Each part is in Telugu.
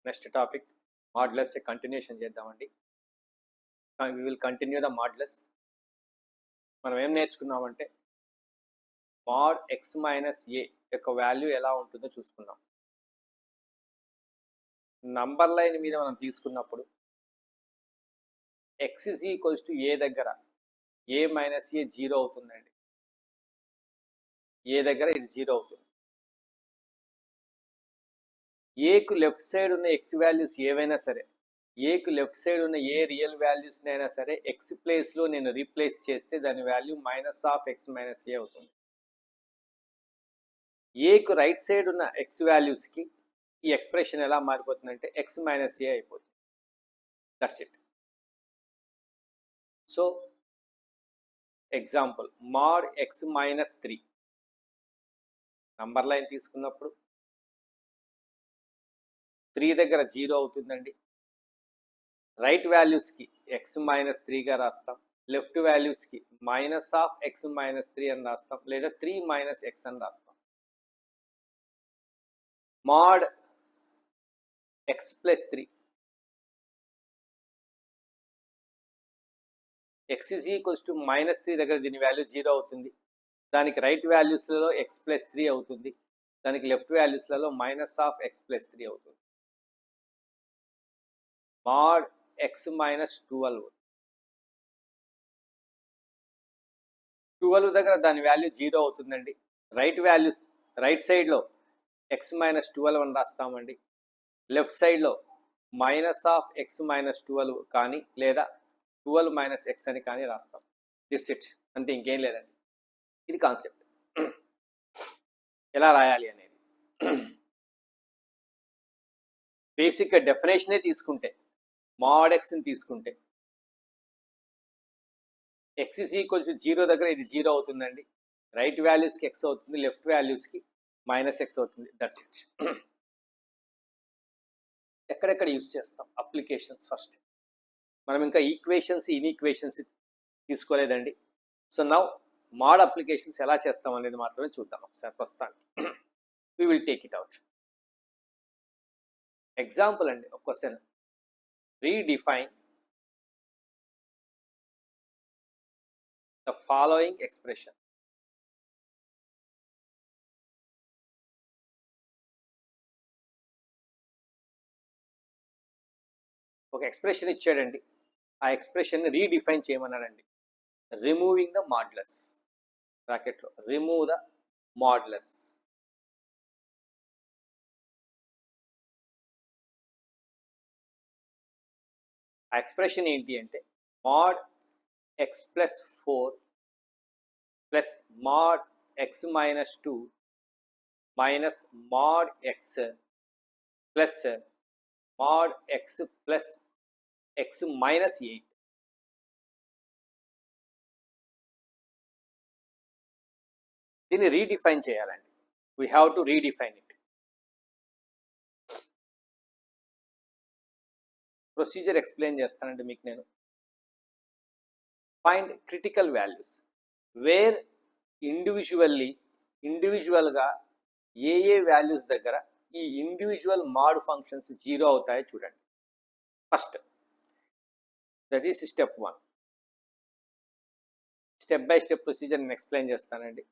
నెక్స్ట్ టాపిక్ మాడ్యులస్ కంటిన్యూషన్ చేద్దామండి. We will continue the modulus. మనం ఏం నేర్చుకున్నామంటే మాడ్ ఎక్స్ మైనస్ ఏ యొక్క వాల్యూ ఎలా ఉంటుందో చూసుకున్నాం. నంబర్ లైన్ మీద మనం తీసుకున్నప్పుడు ఎక్స్ ఇస్ ఈక్వల్స్ టు ఏ దగ్గర ఏ మైనస్ ఏ జీరో అవుతుందండి. ఏ దగ్గర ఇది జీరో అవుతుంది. ఏకు లెఫ్ట్ సైడ్ ఉన్న ఎక్స్ వాల్యూస్ ఏవైనా సరే, ఏకు లెఫ్ట్ సైడ్ ఉన్న ఏ రియల్ వాల్యూస్ అయినా సరే ఎక్స్ ప్లేస్లో నేను రీప్లేస్ చేస్తే దాని value minus of x minus a అవుతుంది. ఏకు రైట్ సైడ్ ఉన్న ఎక్స్ వాల్యూస్కి ఈ ఎక్స్ప్రెషన్ ఎలా మారిపోతుందంటే ఎక్స్ మైనస్ ఏ అయిపోతుంది. That's it. So example mod x minus 3 number line తీసుకున్నప్పుడు 3 దగ్గర జీరో అవుతుందండి. రైట్ వాల్యూస్కి ఎక్స్ మైనస్ 3గా రాస్తాం, లెఫ్ట్ వాల్యూస్కి మైనస్ ఆఫ్ ఎక్స్ మైనస్ 3 అని రాస్తాం, లేదా 3 మైనస్ ఎక్స్ అని రాస్తాం. Mod x plus 3 x is equals to minus 3 దగ్గర దీని వాల్యూ జీరో అవుతుంది. దానికి రైట్ వాల్యూస్లలో ఎక్స్ ప్లస్ 3 అవుతుంది, దానికి లెఫ్ట్ వాల్యూస్లలో మైనస్ ఆఫ్ ఎక్స్ ప్లస్ 3 అవుతుంది. మాడ్ ఎక్స్ మైనస్ 12 దగ్గర దాని వాల్యూ జీరో అవుతుందండి. రైట్ సైడ్లో ఎక్స్ మైనస్ 12 అని రాస్తామండి. లెఫ్ట్ సైడ్లో మైనస్ ఆఫ్ ఎక్స్ మైనస్ 12 కానీ లేదా 12 మైనస్ ఎక్స్ అని కానీ రాస్తాం. దిస్ ఇట్, అంతే, ఇంకేం లేదండి. ఇది కాన్సెప్ట్. ఎలా రాయాలి అనేది బేసిక్గా డెఫినేషనే తీసుకుంటే మాడ్ ఎక్స్ని తీసుకుంటే x is equal to zero దగ్గర ఇది జీరో అవుతుందండి. రైట్ వాల్యూస్కి ఎక్స్ అవుతుంది, లెఫ్ట్ వాల్యూస్కి మైనస్ ఎక్స్ అవుతుంది. That's it. ఎక్కడెక్కడ యూస్ చేస్తాం అప్లికేషన్స్? ఫస్ట్ మనం ఇంకా ఈక్వేషన్స్ ఇన్ఈక్వేషన్స్ తీసుకోలేదండి. సో నౌ మాడ్ అప్లికేషన్స్ ఎలా చేస్తాం అనేది మాత్రమే చూద్దాం ఒకసారి ప్రస్తుతానికి. We will take it out. Example అండి, ఒక question. Redefine the following expression. ఒక ఎక్స్ప్రెషన్ ఇచ్చాడండి, ఆ ఎక్స్ప్రెషన్ రీడిఫైన్ చేయమన్నాడండి. రిమూవింగ్ ద మాడ్యులస్, బ్రాకెట్లో రిమూవ్ ద మాడ్యులస్. ఆ ఎక్స్ప్రెషన్ ఏంటి అంటే mod x plus 4 plus mod x minus 2 minus mod x plus mod x plus x minus 8. దీన్ని రీడిఫైన్ చేయాలండి. We have to redefine it. Procedure explain చేస్తానండి మీకు నేను. ఫైండ్ క్రిటికల్ వాల్యూస్ వేర్ ఇండివిజువల్గా ఏ వాల్యూస్ దగ్గర ఈ ఇండివిజువల్ మాడ్ ఫంక్షన్స్ జీరో అవుతాయో చూడండి. First that is step 1. Step by step procedure నేను ఎక్స్ప్లెయిన్ చేస్తానండి.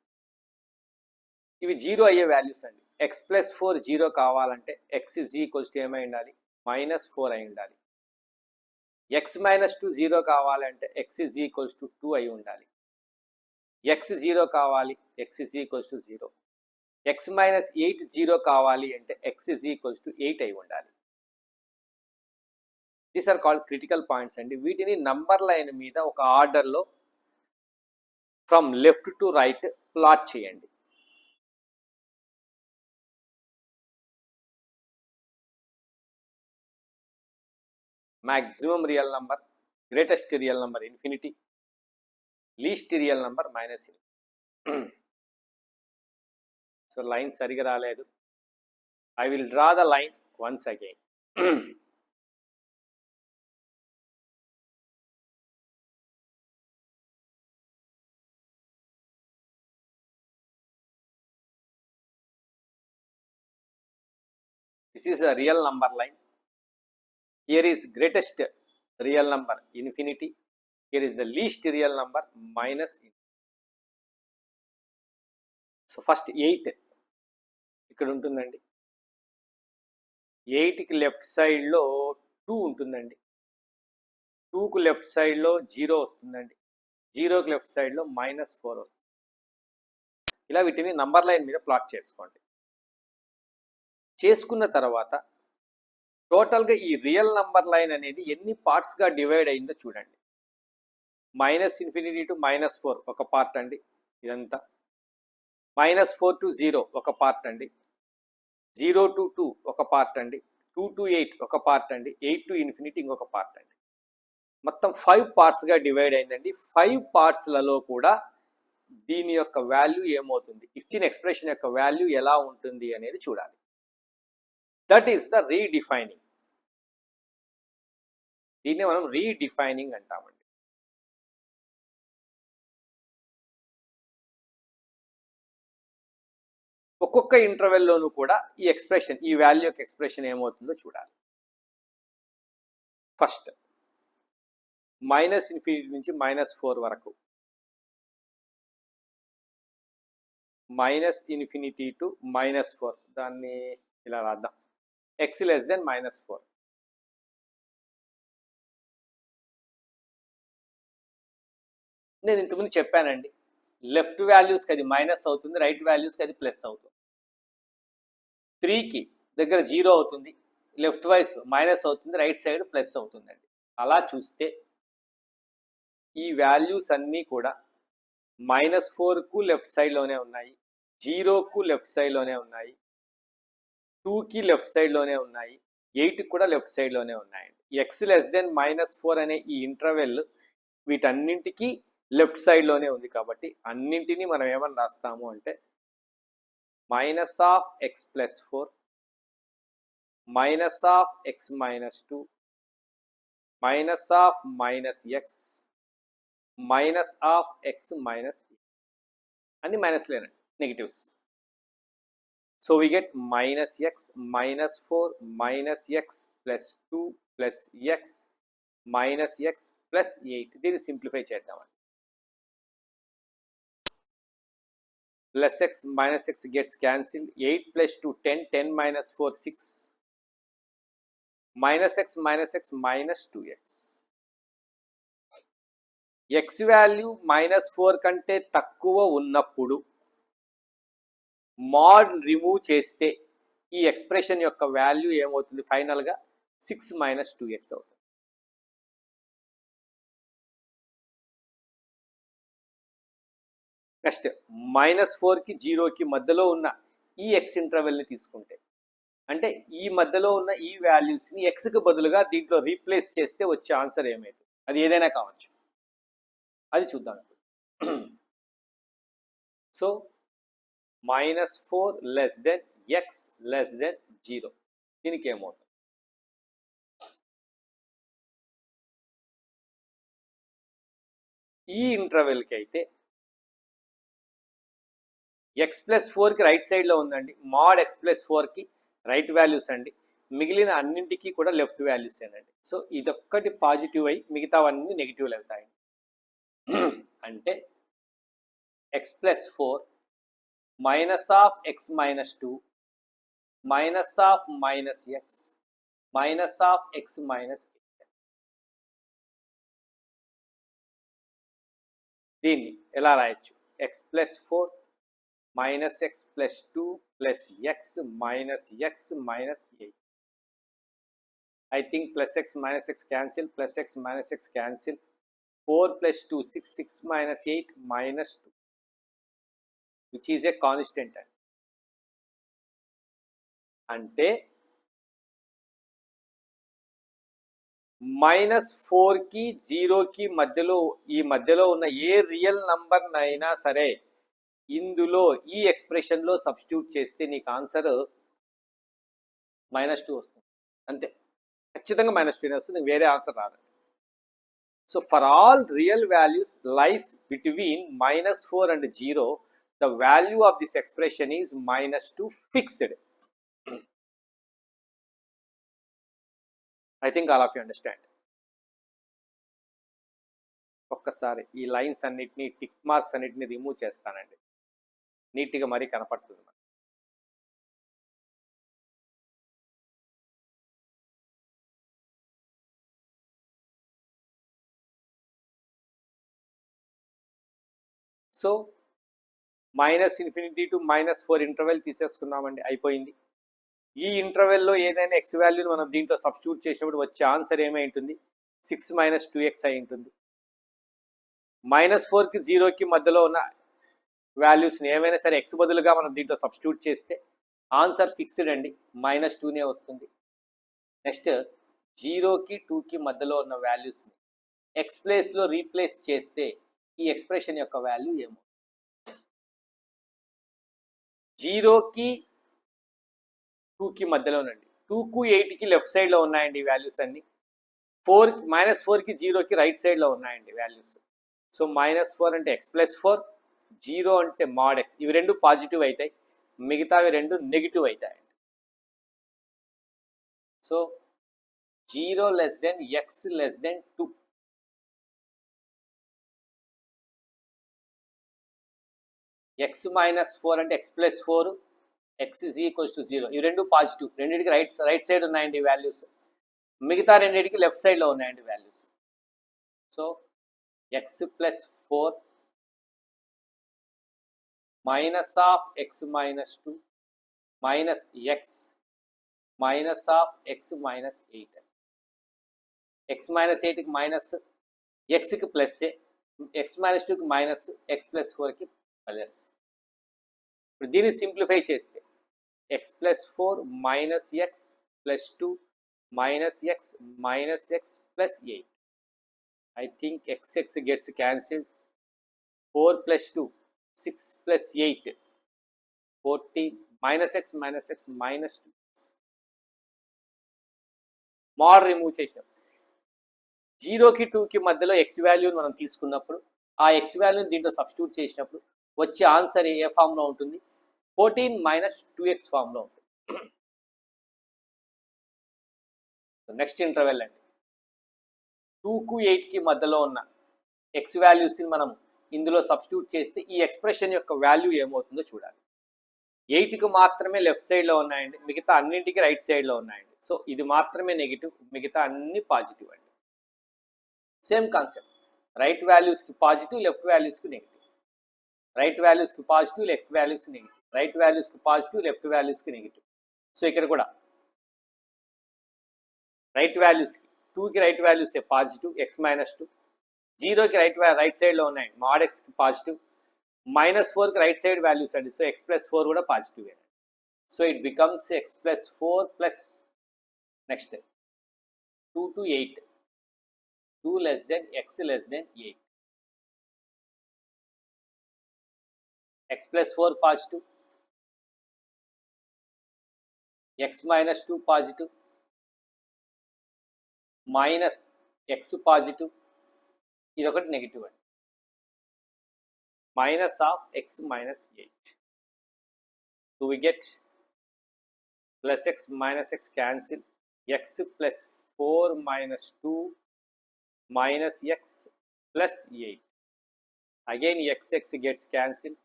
ఇవి జీరో అయ్యే వాల్యూస్ అండి. ఎక్స్ ప్లస్ 4 జీరో కావాలంటే ఎక్స్ ఇజ్ ఈక్వల్స్ టు ఏమై ఉండాలి? -4 అయి ఉండాలి. ఎక్స్ మైనస్ 2 జీరో కావాలంటే ఎక్స్ ఇజ్ ఈక్వల్స్ టు 2 అయి ఉండాలి. ఎక్స్ జీరో కావాలి, x is equals to 0. X minus 8 zero కావాలి అంటే ఎక్స్ ఇజ్ ఈక్వల్స్ టు 8 అయి ఉండాలి. These are called critical points అండి. వీటిని నంబర్ లైన్ మీద ఒక ఆర్డర్లో from left to right plot చేయండి. maximum real number, greatest real number infinity, least real number minus infinity. So line సరిగా రాలేదు. I will draw the line once again. This is a real number line. Here is greatest real number infinity. Here is the least real number minus infinity. So first 8 ఇక్కడ ఉంటుందండి. 8కి లెఫ్ట్ సైడ్లో 2 ఉంటుందండి. 2కు లెఫ్ట్ సైడ్లో 0 వస్తుందండి. 0కి లెఫ్ట్ సైడ్లో -4 వస్తుంది. ఇలా వీటిని నంబర్ లైన్ మీద ప్లాట్ చేసుకోండి. చేసుకున్న తర్వాత టోటల్గా ఈ రియల్ నంబర్ లైన్ అనేది ఎన్ని పార్ట్స్గా డివైడ్ అయిందో చూడండి. -∞ to -4 ఒక పార్ట్ అండి. ఇదంతా -4 to 0 ఒక పార్ట్ అండి. 0 to 2 ఒక పార్ట్ అండి. 2 to 8 ఒక పార్ట్ అండి. 8 to ∞ ఇంకొక పార్ట్ అండి. మొత్తం 5 పార్ట్స్గా డివైడ్ అయిందండి. 5 పార్ట్స్లలో కూడా దీని యొక్క వాల్యూ ఏమవుతుంది, ఇచ్చిన ఎక్స్ప్రెషన్ యొక్క వాల్యూ ఎలా ఉంటుంది అనేది చూడాలి. That is the redefining. దీన్ని మనం రీడిఫైనింగ్ అంటామండి. ఒక్కొక్క ఇంటర్వెల్లోనూ కూడా ఈ ఎక్స్ప్రెషన్, ఈ వాల్యూ యొక్క ఎక్స్ప్రెషన్ ఏమవుతుందో చూడాలి. ఫస్ట్ -∞ నుంచి -4 వరకు, -∞ to -4, దాన్ని ఇలా రాద్దాం. x less than -4. నేను ఇంతకుముందు చెప్పానండి, లెఫ్ట్ వాల్యూస్కి అది మైనస్ అవుతుంది, రైట్ వాల్యూస్కి అది ప్లస్ అవుతుంది. 3కి దగ్గర 0 అవుతుంది, లెఫ్ట్ వైపు మైనస్ అవుతుంది, రైట్ సైడ్ ప్లస్ అవుతుందండి. అలా చూస్తే ఈ వాల్యూస్ అన్నీ కూడా -4కు లెఫ్ట్ సైడ్లోనే ఉన్నాయి, 0కు లెఫ్ట్ సైడ్లోనే ఉన్నాయి, 2కి లెఫ్ట్ సైడ్లోనే ఉన్నాయి, 8కి కూడా లెఫ్ట్ సైడ్లోనే ఉన్నాయండి. x less than -4 అనే ఈ ఇంటర్వెల్ వీటన్నింటికి లెఫ్ట్ సైడ్లోనే ఉంది కాబట్టి అన్నింటినీ మనం ఏమని రాస్తాము అంటే -(x + 4) -(x - 2) -(x) -(x - 8 అన్ని మైనస్లేనండి, negatives. So we get -x -4 -x + 2 + x -x + 8. దీన్ని సింప్లిఫై చేద్దామండి. +x -x gets cancelled. 8 + 2 10, 10 - 4 6, -x - 2x. x value -4 కంటే తక్కువ ఉన్నప్పుడు మాడ్ రిమూవ్ చేస్తే ఈ ఎక్స్ప్రెషన్ యొక్క వాల్యూ ఏమవుతుంది, ఫైనల్గా 6 - 2x అవుతుంది. నెక్స్ట్ -4కి 0కి మధ్యలో ఉన్న ఈ ఎక్స్ ఇంటర్వెల్ని తీసుకుంటే, అంటే ఈ మధ్యలో ఉన్న ఈ వాల్యూస్ని ఎక్స్కి బదులుగా దీంట్లో రీప్లేస్ చేస్తే వచ్చే ఆన్సర్ ఏమైతుంది, అది ఏదైనా కావచ్చు, అది చూద్దాం. So -4 less than x less than 0, దీనికి ఏమవుతుంది, ఈ ఇంటర్వెల్కి అయితే x + 4కి రైట్ సైడ్లో ఉందండి, మాడ్ x + 4కి రైట్ వాల్యూస్ అండి, మిగిలిన అన్నింటికి కూడా లెఫ్ట్ వాల్యూస్ ఏనండి. సో ఇదొక్కటి పాజిటివ్ అయి మిగతావన్నీ నెగిటివ్లు అవుతాయి. అంటే x + 4 -(x - 2) -(x) -(x - 8. దీన్ని ఎలా రాయొచ్చు, x + 4 -x + 2 + x -x -8. I think +x - x cancel, +x - x cancel. 4 + 2 6, 6 - 8 -2, which is a constant. అంటే -4కి 0కి మధ్యలో, ఈ మధ్యలో ఉన్న ఏ రియల్ నంబర్నైనా సరే ఇందులో ఈ ఎక్స్ప్రెషన్లో సబ్స్టిట్యూట్ చేస్తే నీకు ఆన్సర్ -2 వస్తుంది. అంతే, ఖచ్చితంగా -2 వస్తుంది, వేరే ఆన్సర్ రాదు. So for all real values lies between -4 and 0, the value of this expression is -2 fixed. I think all of you understand. ఒక్కసారి ఈ లైన్స్ అన్నిటిని, టిక్ మార్క్స్ అన్నిటిని రిమూవ్ చేస్తానండి, నీట్గా మరీ కనపడుతుంది. సో -∞ to -4 ఇంటర్వెల్ తీసేసుకున్నామండి, అయిపోయింది. ఈ ఇంటర్వెల్లో ఏదైనా ఎక్స్ వాల్యూని మనం దీంట్లో సబ్స్టిట్యూట్ చేసినప్పుడు వచ్చే ఆన్సర్ ఏమై ఉంటుంది? 6 - 2x అయి ఉంటుంది. -4కి 0కి మధ్యలో ఉన్న వాల్యూస్ని ఏమైనా సరే ఎక్స్ బదులుగా మనం దీంట్లో సబ్స్టిట్యూట్ చేస్తే ఆన్సర్ ఫిక్స్డ్ అండి, -2నే వస్తుంది. నెక్స్ట్ 0కి 2కి మధ్యలో ఉన్న వాల్యూస్ని ఎక్స్ ప్లేస్లో రీప్లేస్ చేస్తే ఈ ఎక్స్ప్రెషన్ యొక్క వాల్యూ ఏమో? 0కి 2కి మధ్యలోనండి, 2కు 8కి లెఫ్ట్ సైడ్లో ఉన్నాయండి ఈ వాల్యూస్ అన్ని. -4కి 0కి రైట్ సైడ్లో ఉన్నాయండి వాల్యూస్. సో -4 అంటే x+4, 0 అంటే mod x. ఇవి రెండు పాజిటివ్ అవుతాయి, మిగతావి రెండు నెగిటివ్ అవుతాయండి. So 0 less than x less than 2. x - 4 అంటే x+4, x is equals to 0. ఇవి రెండు పాజిటివ్, రెండింటికి రైట్ సైడ్ ఉన్నాయండి వాల్యూస్, మిగతా రెండింటికి లెఫ్ట్ సైడ్లో ఉన్నాయండి values. So x+4 minus of x minus 2 minus x minus of x minus 8. x minus 8కి మైనస్, xకి ప్లస్, x minus 2కి మైనస్, x+4కి ప్లస్. ఇప్పుడు దీన్ని సింప్లిఫై చేస్తే x+4 minus x plus 2 minus x minus x plus 8. I think x gets cancelled. 4 plus 2, 6 plus 8, 14 minus x minus 2. Mode remove చేసినాం. 0కి 2కి మధ్యలో x వాల్యూని మనం తీసుకున్నప్పుడు ఆ x వాల్యూని దీంట్లో సబ్స్టిట్యూట్ చేసినప్పుడు వచ్చే ఆన్సర్ ఏ ఫామ్లో ఉంటుంది? 14 - 2x ఫామ్లో ఉంటుంది. నెక్స్ట్ ఇంటర్వెల్ అండి, 2కు 8కి మధ్యలో ఉన్న x వాల్యూస్ని మనం ఇందులో సబ్స్టిట్యూట్ చేస్తే ఈ ఎక్స్ప్రెషన్ యొక్క వాల్యూ ఏమవుతుందో చూడాలి. 8కి మాత్రమే లెఫ్ట్ సైడ్లో ఉన్నాయండి, మిగతా అన్నింటికి రైట్ సైడ్లో ఉన్నాయండి. సో ఇది మాత్రమే నెగిటివ్, మిగతా అన్ని పాజిటివ్ అండి. సేమ్ కాన్సెప్ట్, రైట్ వాల్యూస్కి పాజిటివ్, లెఫ్ట్ వాల్యూస్కి నెగిటివ్, రైట్ వాల్యూస్కి పాజిటివ్, లెఫ్ట్ వాల్యూస్కి నెగిటివ్, రైట్ వాల్యూస్కి పాజిటివ్, లెఫ్ట్ వాల్యూస్కి నెగిటివ్. సో ఇక్కడ కూడా రైట్ వాల్యూస్కి 2కి రైట్ వాల్యూస్ పాజిటివ్, x - 2, 0కి రైట్ సైడ్లో ఉన్నాయి mod xకి పాజిటివ్, -4కి రైట్ సైడ్ వాల్యూస్ అండి. సో x+4 కూడా positive. So it becomes x+4 plus next 2 to 8, 2 less than x less than 8. x+4 positive, x - 2 positive, minus x positive, ఇది ఒకటి నెగిటివ్ అండి, minus of x minus 8. So we get plus x minus x cancel, x plus 4 minus 2 minus x plus 8. Again x gets cancelled.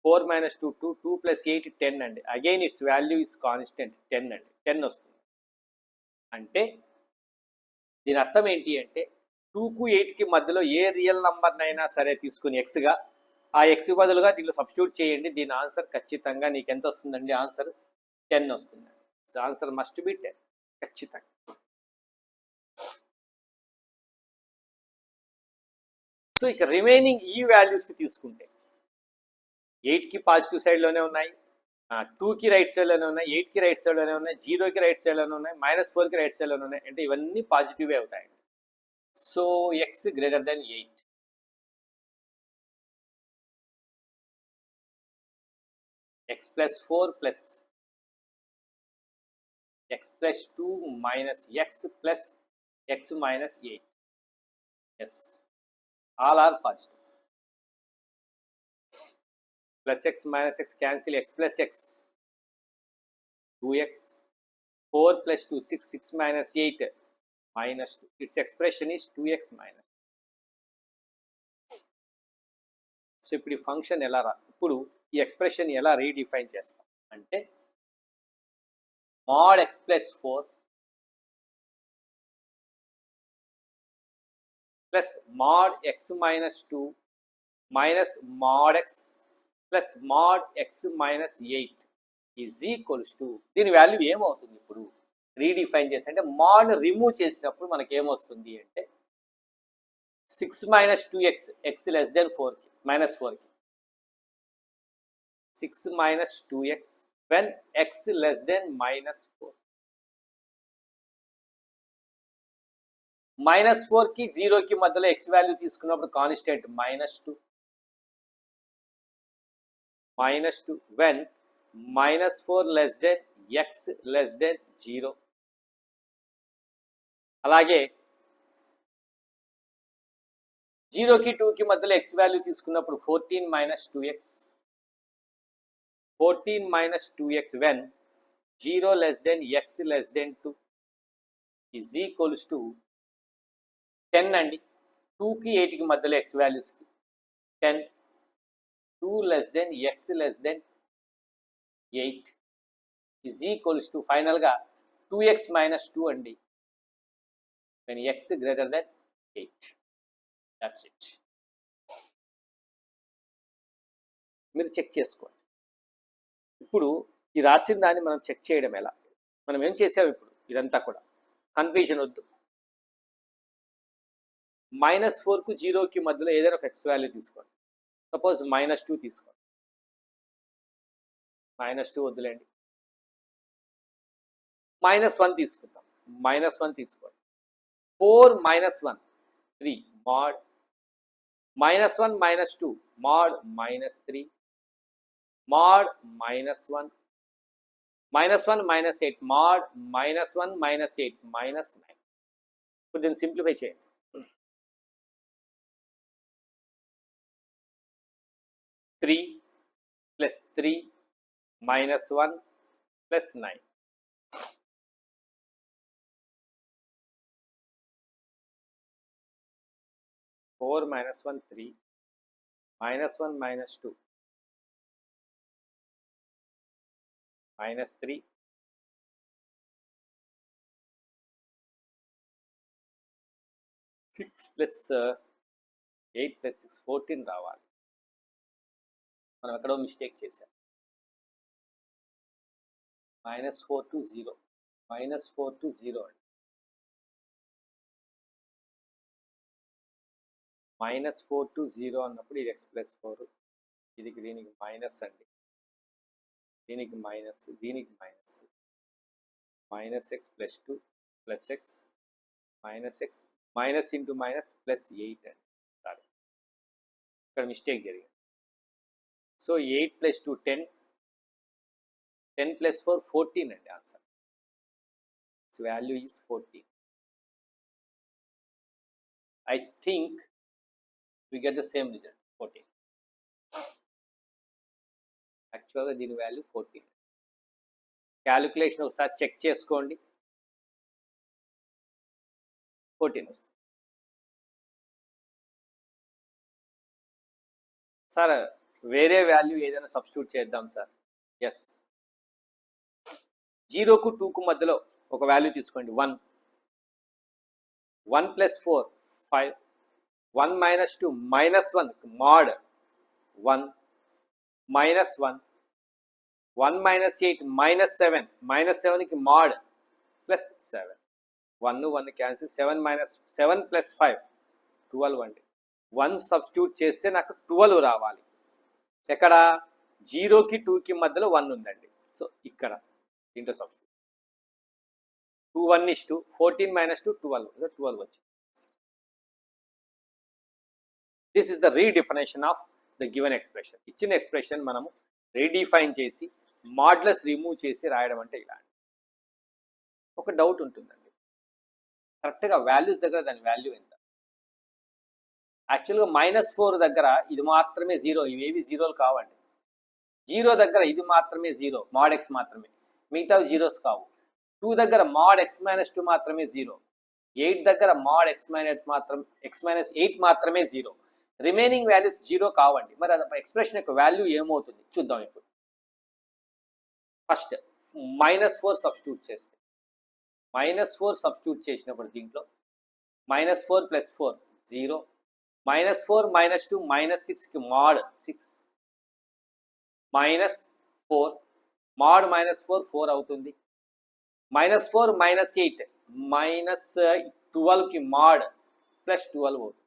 4 minus 2, 2, 2 plus 8, 10 and again its value is constant, 10 and 10 వస్తుంది. అంటే దీని అర్థం ఏంటి అంటే 2కు 8కి మధ్యలో ఏ రియల్ నంబర్నైనా సరే తీసుకుని ఎక్స్గా ఆ ఎక్స్ బదులుగా దీనిలో సబ్స్టిట్యూట్ చేయండి, దీని ఆన్సర్ ఖచ్చితంగా నీకు ఎంత వస్తుందండి? ఆన్సర్ 10 వస్తుంది. సో ఆన్సర్ మస్ట్ బి 10 ఖచ్చితంగా. సో ఇక రిమైనింగ్ ఈ వాల్యూస్కి తీసుకుంటే 8కి పాజిటివ్ సైడ్లోనే ఉన్నాయి, 2కి రైట్ సైడ్లోనే ఉన్నాయి, 8కి రైట్ సైడ్లోనే ఉన్నాయి, 0కి రైట్ సైడ్లోనే ఉన్నాయి, -4కి రైట్ సైడ్లోనే ఉన్నాయి. అంటే ఇవన్నీ పాజిటివే అవుతాయండి. So x greater than 8. x+4 plus x+2 minus x plus x minus 8. Yes, all are positive. Plus x minus x cancel, x plus x 2x, 4 plus 2 6, 6 minus 8 minus 2. Its expression is 2x minus. So ఇప్పుడు ఈ ఫంక్షన్ ఎలా ఇప్పుడు ఈ ఎక్స్ప్రెషన్ ఎలా రీడిఫైన్ చేస్తాం అంటే mod x plus 4 plus mod x minus 2 minus mod x plus mod x minus 8 is equals to దీని వాల్యూ ఏమవుతుంది ఇప్పుడు రీడిఫైన్ చేసి అంటే mod రిమూవ్ చేసినప్పుడు మనకి ఏమొస్తుంది అంటే 6 minus 2x x less than 4 minus 4 6 minus 2x when x less than minus 4 minus 4 కి 0 కి మధ్యలో x వాల్యూ తీసుకున్నప్పుడు constant -2 when minus 4 less than x less than 0 అలాగే 0 కి 2 కి మధ్యలో x వాల్యూ తీసుకున్నప్పుడు 14 minus 2x 14 minus 2x when 0 less than x less than 2 is equals to 10 అండి 2 కి 8 కి మధ్యలో x వాల్యూస్ కి 10 2 less than x less than 8 is equals to final గా 2x minus 2 అండి when x greater than 8. That's it. మీరు చెక్ చేసుకోండి ఇప్పుడు ఈ రాసిన దాన్ని మనం చెక్ చేయడం ఎలా మనం ఏం చేసాం ఇప్పుడు ఇదంతా కూడా కన్ఫ్యూజన్ వద్దు -4 కు 0 కి మధ్యలో ఏదైనా ఒక x వాల్యూ తీసుకోండి సపోజ్ -2 తీసుకోండి -2 వద్దులేండి -1 తీసుకుందాం -1 తీసుకోండి 4 -1 3 mod -1 -2 mod -3 mod -1 -1 -8 mod -1 -8 -9 ఇప్పుడు దీన్ని సింప్లిఫై చేయండి 3 plus 3 minus 1 plus 9 4 minus 1 3 minus 1 minus 2 minus 3 6 plus 8 plus 6 14 రావాలి మనం ఎక్కడో మిస్టేక్ చేసాం -4 to 0 -4 to 0 అండి -4 to 0 అన్నప్పుడు ఇది x plus 4 ఇది దీనికి మైనస్ అండి దీనికి మైనస్ దీనికి minus -x plus 2 plus x minus x minus into minus plus 8 అండి సారీ ఇక్కడ మిస్టేక్ జరిగింది సో 8 plus 2 10 10 plus 4 14 అండి answer its value is 14 I think we get the same result 14 యాక్చువల్గా దీని వాల్యూ 14 క్యాలిక్యులేషన్ ఒకసారి చెక్ చేసుకోండి 14 వస్తుంది సార్ వేరే వాల్యూ ఏదైనా సబ్స్టిట్యూట్ చేద్దాం సార్ ఎస్ 0 కు 2 కు మధ్యలో ఒక వాల్యూ తీసుకోండి 1 1 plus 4 5 1 minus 2 minus 1 mod 1 minus 1 1 minus 8 minus 7 కి mod plus 7 1 1 cancel 7 minus 7 plus 5 12 అండి 1 సబ్స్టిట్యూట్ చేస్తే నాకు 12 రావాలి ఎక్కడ 0 కి 2 కి మధ్యలో 1 ఉందండి సో ఇక్కడ దీంట్లో సబ్స్టిట్యూట్ 2 1 is 2 14 minus 2 12 12 వచ్చింది this is the redefinition of the given expression ఇచ్చిన ఎక్స్ప్రెషన్ మనము రీడిఫైన్ చేసి మాడ్యులస్ రిమూవ్ చేసి రాయడం అంటే ఇలా ఒక డౌట్ ఉంటుందండి కరెక్ట్గా వాల్యూస్ దగ్గర దాని వాల్యూ ఎంత యాక్చువల్గా -4 దగ్గర ఇది మాత్రమే 0 ఇవేవి జీరోలు కావండి 0 దగ్గర ఇది మాత్రమే 0 mod x మాత్రమే మిగతావి జీరోస్ కావు 2 దగ్గర mod x - 2 మాత్రమే 0 8 దగ్గర mod x-8 మాత్రమే 0. రిమైనింగ్ వాల్యూస్ 0 కావండి. మరి అది ఎక్స్ప్రెషన్ యొక్క వాల్యూ ఏమవుతుంది చూద్దాం ఇప్పుడు. ఫస్ట్ -4 సబ్స్టిట్యూట్ చేస్తే, -4 సబ్స్టిట్యూట్ చేసినప్పుడు దీంట్లో -4 + 4 0, -4 -2 -6కి mod 6 -4 mod -4 4 అవుతుంది. -4 -8 -12కి mod +12 అవుతుంది.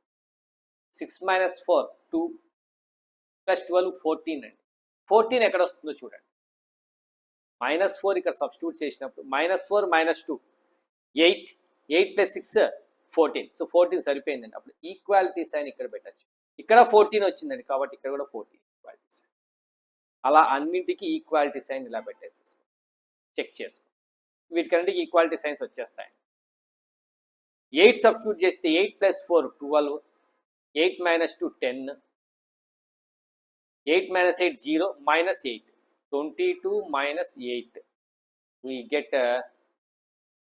6 - 4 2 +12 14 అండి. 14 ఎక్కడ వస్తుందో చూడండి. -4 ఇక్కడ సబ్స్టిట్యూట్ చేసినప్పుడు -4 -2 8 8 + 6 14. సో 14 సరిపోయిందండి. అప్పుడు ఈక్వాలిటీ సైన్ ఇక్కడ పెట్టచ్చు. ఇక్కడ 14 వచ్చిందండి కాబట్టి ఇక్కడ కూడా 14 ఈక్వాలిటీ సైన్. అలా అన్నింటికి ఈక్వాలిటీ సైన్ ఇలా పెట్టేసేసుకో, చెక్ చేసుకో. వీటికన్నిటికి ఈక్వాలిటీ సైన్స్ వచ్చేస్తాయి. 8 సబ్స్టిట్యూట్ చేస్తే 8 + 4 12, 8 - 2 10, 8 - 8 0, -8 22 - 8 we get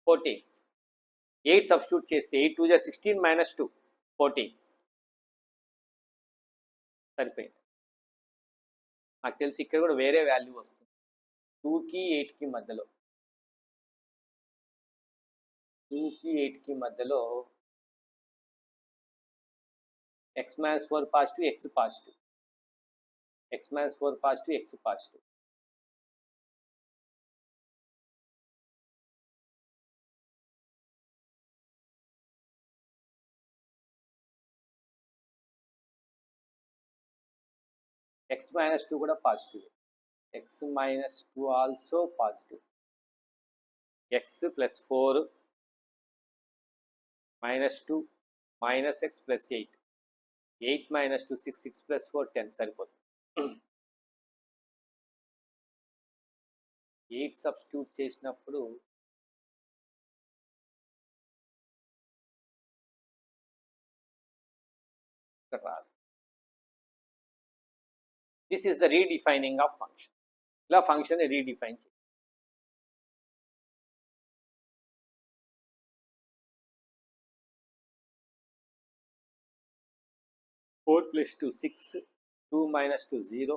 14. 8 సబ్స్టిట్యూట్ చేస్తే 8 2 16 - 2 14 సరిపోయింది. నాకు తెలిసి ఇక్కడ కూడా వేరే వాల్యూ వస్తుంది. 2కి 8కి మధ్యలో 2కి 8కి మధ్యలో x - 4 positive, x positive, x - 4 positive, x positive. x - 2 కూడా positive, x - 2 also positive, x + 4 -2 -x + 8, 8 - 2 6, 6 + 4 10 సరిపోతుంది. 8 సబ్స్టిట్యూట్ చేసినప్పుడు ఇక్కడ రాదు. This is the redefining of function. ఇలా ఫంక్షన్ రీడిఫైన్ చేయాలి. (4 + 2 6, 2 - 2 0,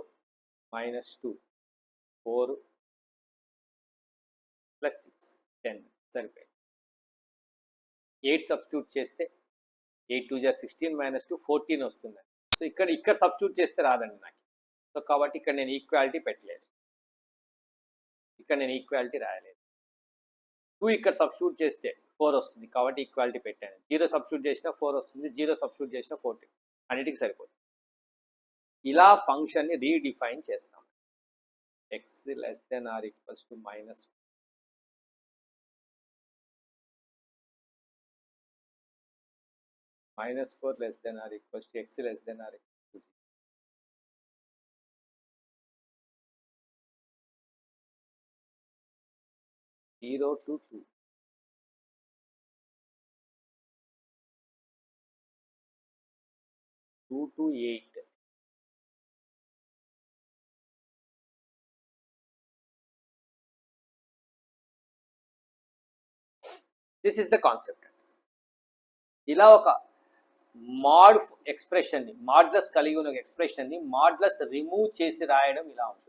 -2 4 + 6 10 సరిపోయింది. 8 సబ్స్టిట్యూట్ చేస్తే 8 2 16 -2 14 వస్తుంది. సో ఇక్కడ సబ్స్టిట్యూట్ చేస్తే రాదండి నాకు. సో కాబట్టి ఇక్కడ నేను ఈక్వాలిటీ పెట్టలేదు, ఇక్కడ నేను ఈక్వాలిటీ రాయలేదు. 2 ఇక్కడ సబ్స్టిట్యూట్ చేస్తే 4 వస్తుంది కాబట్టి ఈక్వాలిటీ పెట్టాను. 0 సబ్స్టిట్యూట్ చేసినా 4 వస్తుంది, 0 సబ్స్టిట్యూట్ చేసినా 14, అన్నిటికి సరిపోతుంది. ఇలా ఫంక్షన్ని రీడిఫైన్ చేస్తాం. x < -1 -4 < x < 0 to 2. (2 to 8). This is the concept. ఇలా ఒక మాడ్ ఎక్స్ప్రెషన్ని, మాడ్లస్ కలిగి ఉన్న ఎక్స్ప్రెషన్ని మాడ్లస్ రిమూవ్ చేసి రాయడం ఇలా ఉంటుంది.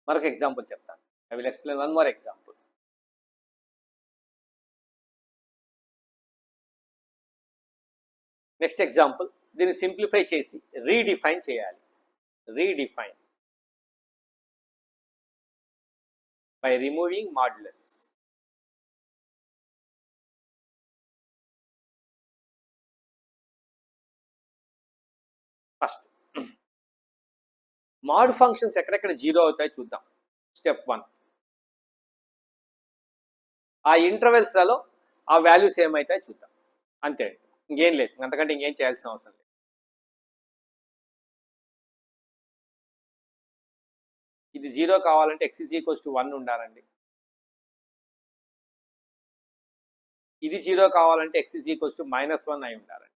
మరొక ఎగ్జాంపుల్ చెప్తాను. I will explain one more example. Next example, దీన్ని సింప్లిఫై చేసి రీడిఫైన్ చేయాలి. Redefine by removing modulus. First mod functions ఎక్కడెక్కడ 0 అవుతాయి చూద్దాం. స్టెప్ 1, ఆ ఇంటర్వెల్స్లలో ఆ వాల్యూస్ ఏమవుతాయి చూద్దాం. అంతే, ఇంకేం లేదు, అంతకంటే ఇంకేం చేయాల్సిన అవసరం లేదు. ఇది 0 కావాలంటే x = 1 ఉండాలండి. ఇది 0 కావాలంటే x = -1 అయి ఉండాలండి.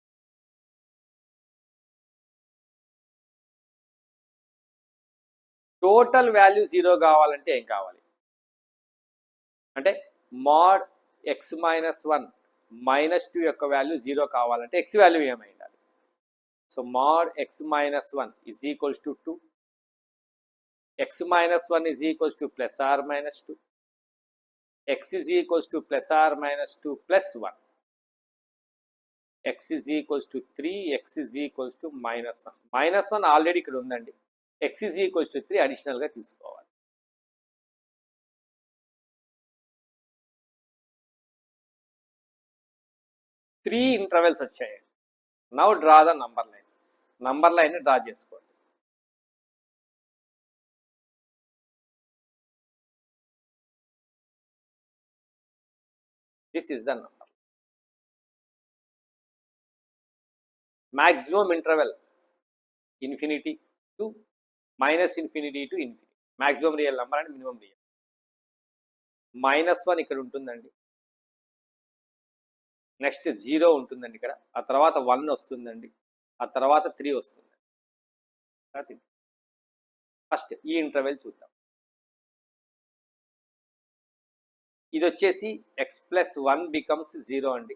టోటల్ వాల్యూ 0 కావాలంటే ఏం కావాలి అంటే మోడ్ x మైనస్ 1 మైనస్ 2 యొక్క వాల్యూ 0 కావాలంటే x వాల్యూ ఏమై ఉండాలి so mode x minus 1 is equals to 2 x minus 1 is equals to plus or minus 2. X is equals to plus or minus 2 plus 1. X is equals to 3. X is equals to minus 1. Minus 1 already ఇక్కడ ఉందండి. X is equals to 3 additional గా తీసుకోవాలి. త్రీ ఇంటర్వెల్స్ వచ్చాయి. Now draw the number line. Number line draw చేసుకోండి. This is the number. Maximum interval infinity to minus infinity to infinity. Maximum real number and minimum real. -1 ఇక్కడ ఉంటుందండి. నెక్స్ట్ 0 ఉంటుందండి ఇక్కడ. ఆ తర్వాత 1 వస్తుందండి. ఆ తర్వాత 3 వస్తుంది. ఫస్ట్ ఈ ఇంటర్వెల్ చూద్దాం. ఇది వచ్చేసి x ప్లస్ 1 బికమ్స్ 0 అండి.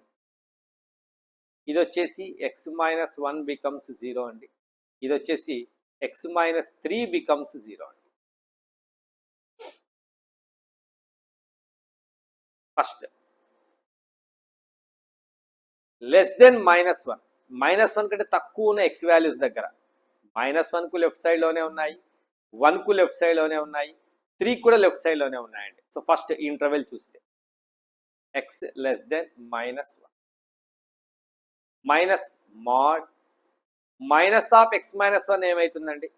ఇది వచ్చేసి x మైనస్ 1 బికమ్స్ 0 అండి. ఇది వచ్చేసి x మైనస్ 3 బికమ్స్ 0 అండి. First less than -1. -1 కంటే తక్కువ ఉన్న x వాల్యూస్ దగ్గర -1 కు లెఫ్ట్ సైడ్ లోనే ఉన్నాయి, 1 కు లెఫ్ట్ సైడ్ లోనే ఉన్నాయి, 3 కూడా లెఫ్ట్ సైడ్ లోనే ఉన్నాయండి. సో ఫస్ట్ ఇంటర్వెల్ చూస్తే x less than -1 minus mode minus of x minus 1 ఏమవుతుందండి?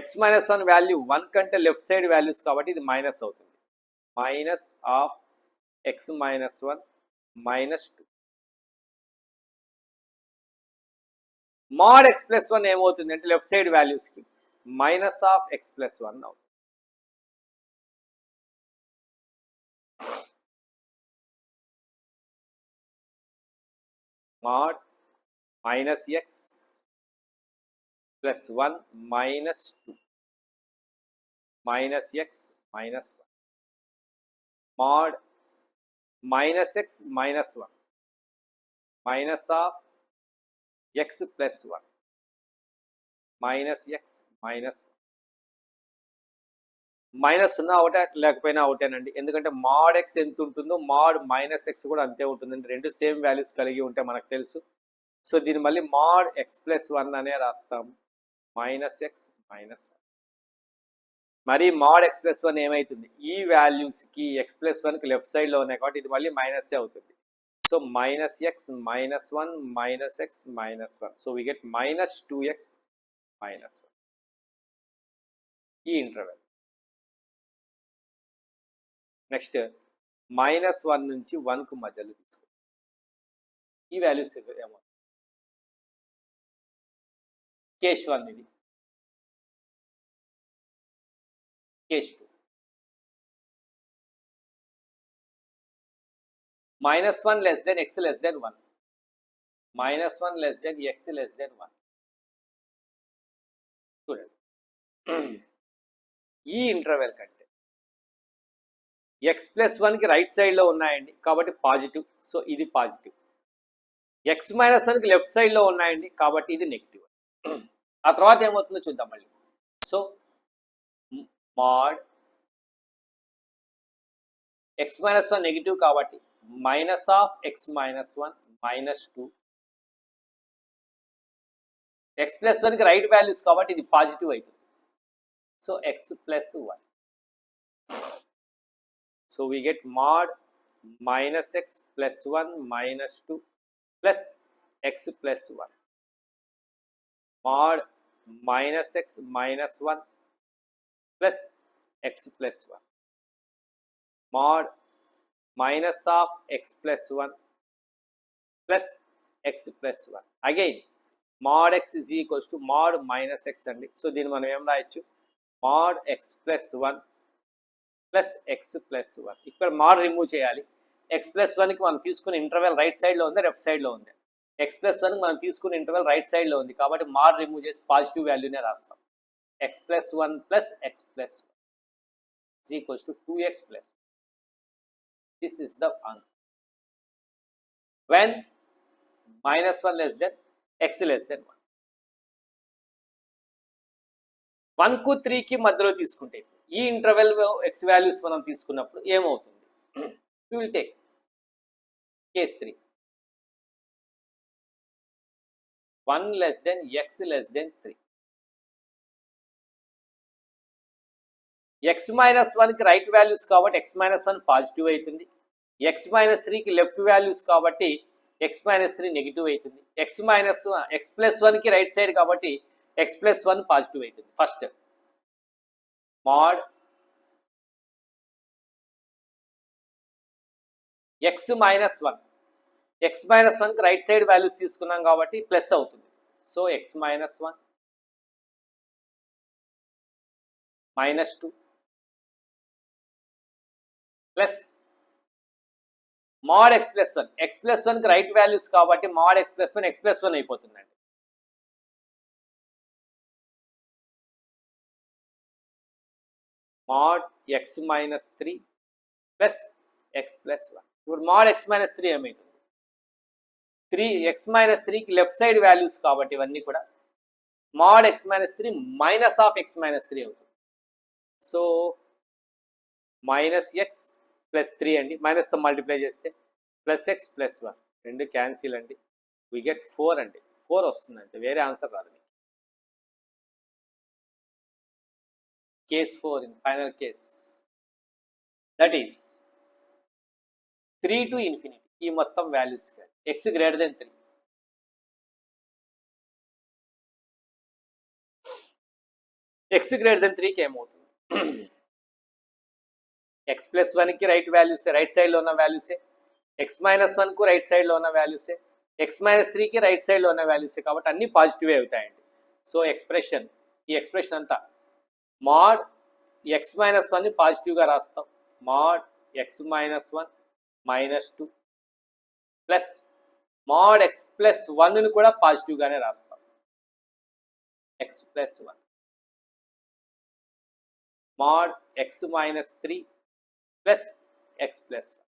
x మైనస్ 1 వాల్యూ 1 కంటే లెఫ్ట్ సైడ్ వాల్యూస్ కాబట్టి ఇది మైనస్ అవుతుంది. Minus of x minus 1 minus 2. Mod x plus 1 ఏమవుతుంది అంటే లెఫ్ట్ సైడ్ వాల్యూస్కి మైనస్ ఆఫ్ x ప్లస్ 1 అవుతుంది. mod minus x plus 1 minus 2 minus x minus 1 mod minus x minus 1 minus of x plus 1 minus x minus 1 minus ఉన్నా ఒకటే లేకపోయినా ఒకటేనండి. ఎందుకంటే మాడ్ ఎక్స్ ఎంత ఉంటుందో మాడ్ మైనస్ ఎక్స్ కూడా అంతే ఉంటుందండి. రెండు సేమ్ వాల్యూస్ కలిగి ఉంటే మనకు తెలుసు. సో దీన్ని మళ్ళీ మాడ్ ఎక్స్ ప్లస్ 1 అనే రాస్తాము. మైనస్ ఎక్స్ మైనస్ 1 మరి మాడ్ ఎక్స్ ప్లస్ 1 ఏమవుతుంది? ఈ వాల్యూస్కి ఎక్స్ ప్లస్ 1కి లెఫ్ట్ సైడ్లో ఉన్నాయి కాబట్టి ఇది మళ్ళీ మైనస్ అవుతుంది. So minus X minus 1 minus X minus 1. So we get minus 2x minus 1 ఈ ఇంటర్వెల్. నెక్స్ట్ -1 నుంచి 1కు మధ్యలో తీసుకో. ఈ వాల్యూస్ ఏమో కేస్ 1 ఇది, case 2. -1 less than x less than 1, -1 less than x less than 1. చూడండి ఈ ఇంటర్వెల్ కంటే x ప్లస్ 1కి రైట్ సైడ్లో ఉన్నాయండి కాబట్టి పాజిటివ్. సో ఇది పాజిటివ్. x మైనస్ 1కి లెఫ్ట్ సైడ్లో ఉన్నాయండి కాబట్టి ఇది నెగిటివ్. ఆ తర్వాత ఏమవుతుందో చూద్దాం మళ్ళీ. So mod x minus 1 negative కాబట్టి minus of x minus 1 minus 2. x plus 1కి రైట్ వాల్యూస్ కాబట్టి ఇది పాజిటివ్ అవుతుంది. So x plus 1. So we get mod minus x plus 1 minus 2 plus x plus 1. Mod minus x minus 1 plus x plus 1. Mod minus of x plus 1 plus x plus 1. Again mod x is equals to mod minus x అండి. సో దీన్ని మనం ఏం రాయొచ్చు? mod x plus 1 plus X plus 1. ఇక్కడ మాడ్ రిమూవ్ చేయాలి. ఎక్స్ ప్లస్ 1కి మనం తీసుకున్న ఇంటర్వెల్ రైట్ సైడ్లో ఉంది, లెఫ్ట్ సైడ్లో ఉంది. ఎక్స్ ప్లస్ 1కి మనం తీసుకున్న ఇంటర్వెల్ రైట్ సైడ్లో ఉంది కాబట్టి మాడ్ రిమూవ్ చేసి పాజిటివ్ వాల్యూనే రాస్తాం. x plus 1 plus x plus 1 is equals to 2x plus 1. This is the answer. When minus 1 less than x less than 1. 1 కు 3 కి మధ్యలో తీసుకుంటే ఈ ఇంటర్వెల్ x వాల్యూస్ మనం తీసుకున్నప్పుడు ఏమవుతుంది? We will take case 3. 1 less than x less than 3. x minus 1 కి రైట్ వాల్యూస్ కాబట్టి x minus 1 పాజిటివ్ అవుతుంది. x minus 3 కి లెఫ్ట్ వాల్యూస్ కాబట్టి x minus 3 నెగిటివ్ అవుతుంది. x plus 1 కి రైట్ సైడ్ కాబట్టి x plus 1 పాజిటివ్ అవుతుంది. ఫస్ట్ mod x minus 1 కి రైట్ సైడ్ వాల్యూస్ తీసుకున్నాం కాబట్టి ప్లస్ అవుతుంది. So x minus 1 minus 2 plus mod x plus 1. x plus 1 కి రైట్ వాల్యూస్ కాబట్టి mod x plus 1 అయిపోతుందండి. mod x minus 3 plus x plus 1. ఇప్పుడు mod x minus 3 ఏమవుతుంది? x minus 3 కి లెఫ్ట్ సైడ్ వాల్యూస్ కాబట్టి ఇవన్నీ కూడా mod x minus 3 minus of x minus 3 అవుతుంది. సో మైనస్ x ప్లస్ 3 అండి, మైనస్తో మల్టిప్లై చేస్తే ప్లస్ x ప్లస్ 1 రెండు క్యాన్సిల్ అండి. వి గెట్ 4 అండి. 4 వస్తుందంటే వేరే ఆన్సర్ రాదు. Case 4 in final case, that is 3 to infinity. ఈ మొత్తం values x greater than 3. x greater than 3 కి ఏమవుతుంది? x plus 1 కి రైట్ వాల్యూసే, రైట్ సైడ్ లో ఉన్న వాల్యూసే. x minus 1 కు రైట్ సైడ్ లో ఉన్న వాల్యూసే. x minus 3 కి రైట్ సైడ్ లో ఉన్న వాల్యూసే కాబట్టి అన్ని పాజిటివ్ అవుతాయండి. సో ఈ ఎక్స్ప్రెషన్ అంతా mod x minus 1 ని పాజిటివ్గా రాస్తాం. mod x minus 1 minus 2 plus mod x plus 1 ని కూడా పాజిటివ్గానే రాస్తాం. x plus 1 mod x minus 3 plus x plus 1.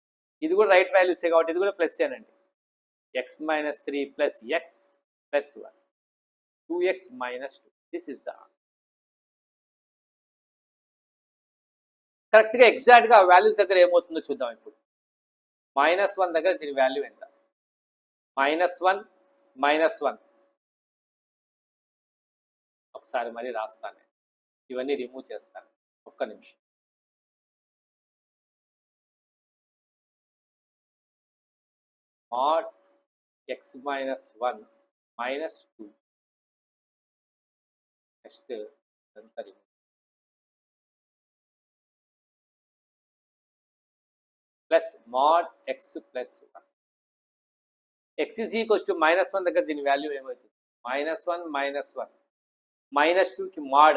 ఇది కూడా రైట్ వాల్యూసే కాబట్టి ఇది కూడా ప్లస్ ఏనండి. x minus 3 plus x plus 1 2x minus 2. This is the answer. కరెక్ట్గా ఎగ్జాక్ట్గా వాల్యూస్ దగ్గర ఏమవుతుందో చూద్దాం. ఇప్పుడు -1 దగ్గర దీని వాల్యూ ఎంత? -1 ఒకసారి మళ్ళీ రాస్తాను, ఇవన్నీ రిమూవ్ చేస్తాను. ఒక్క నిమిషం. mod x minus 1 minus 2 next ఎంత remove plus mod x plus 1. x is equals to -1 దగ్గర దీని వాల్యూ ఏమవుతుంది? -1 minus 1 minus 2 కి mod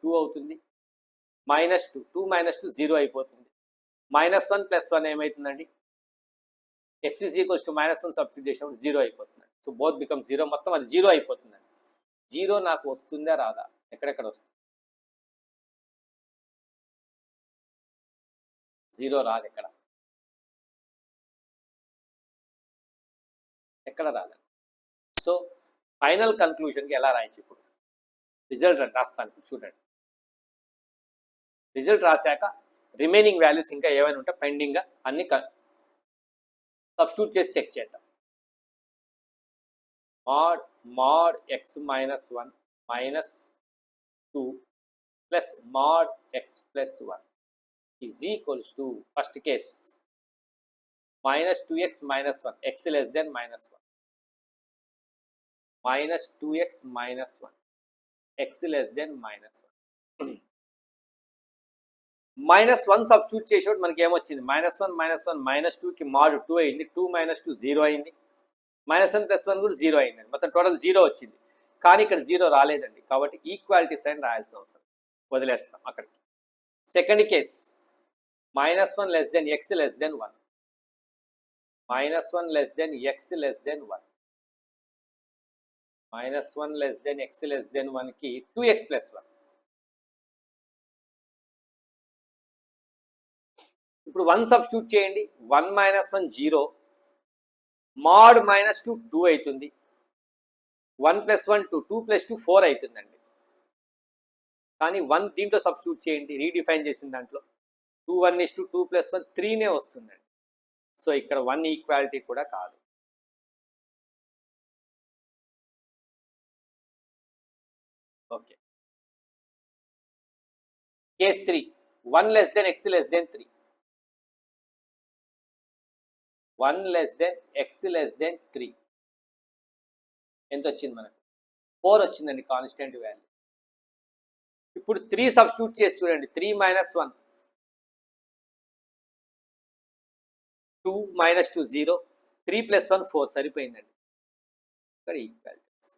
2 అవుతుంది. -2 minus 2 0 అయిపోతుంది. -1 plus 1 ఏమవుతుందండి? x is equals to -1 substitute చేసినప్పుడు 0 అయిపోతుంది. So both become 0. మొత్తం అది 0 అయిపోతుందండి. 0 నాకు వస్తుందా రాదా? ఎక్కడెక్కడ వస్తుంది? 0 రాదు. ఎక్కడ రాలేదు. సో ఫైనల్ కన్క్లూషన్కి ఎలా రాయచ్చు? ఇప్పుడు రిజల్ట్ రాస్తాను, చూడండి. రిజల్ట్ రాశాక రిమైనింగ్ వాల్యూస్ ఇంకా ఏమైనా ఉంటే పెండింగ్గా అన్ని సబ్స్టిట్యూట్ చేసి చెక్ చేద్దాం. mod x minus 1 minus 2 plus mod x plus 1 is equals to first case minus 2x minus 1, x less than minus 1, minus 2x minus 1, x less than minus 1. -1 substitute చేసేటప్పుడు మనకి ఏమొచ్చింది? -1 minus 2 కి mod 2 అయింది. 2 minus 2 0 అయింది. -1 plus 1 కూడా 0 అయిందండి. మొత్తం టోటల్ 0 వచ్చింది. కానీ ఇక్కడ 0 రాలేదండి. కాబట్టి ఈక్వాలిటీ సైన్ రాయాల్సిన అవసరం, వదిలేస్తాం అక్కడికి. Second case -1 less than x less than 1, -1 less than x less than 1, -1 less than x less than 1 కి 2x plus 1. ఇప్పుడు 1 సబ్స్టిట్యూట్ చేయండి. 1 - 1 0, mod -2 2 అవుతుంది. 1 + 1 2, 2 + 2 4 అవుతుందండి. కానీ 1 దీంట్లో సబ్స్టిట్యూట్ చేయండి, రీడిఫైన్ చేసిన దాంట్లో 2 1 2 + 1 3నే వస్తుందండి. సో ఇక్కడ 1 ఈక్వాలిటీ కూడా కాదు. Okay. Case 3, 1 less than x less than 3. 1 less than x less than 3 ఎంత వచ్చింది మనకు? 4 వచ్చిందండి కాన్స్టెంట్ వాల్యూ. ఇప్పుడు 3 సబ్స్టిట్యూట్ చేసి చూడండి. 3 - 1 2 - 2 0, 3 + 1 4 సరిపోయిందండి. ఇక్కడ ఈక్వాలిటీస్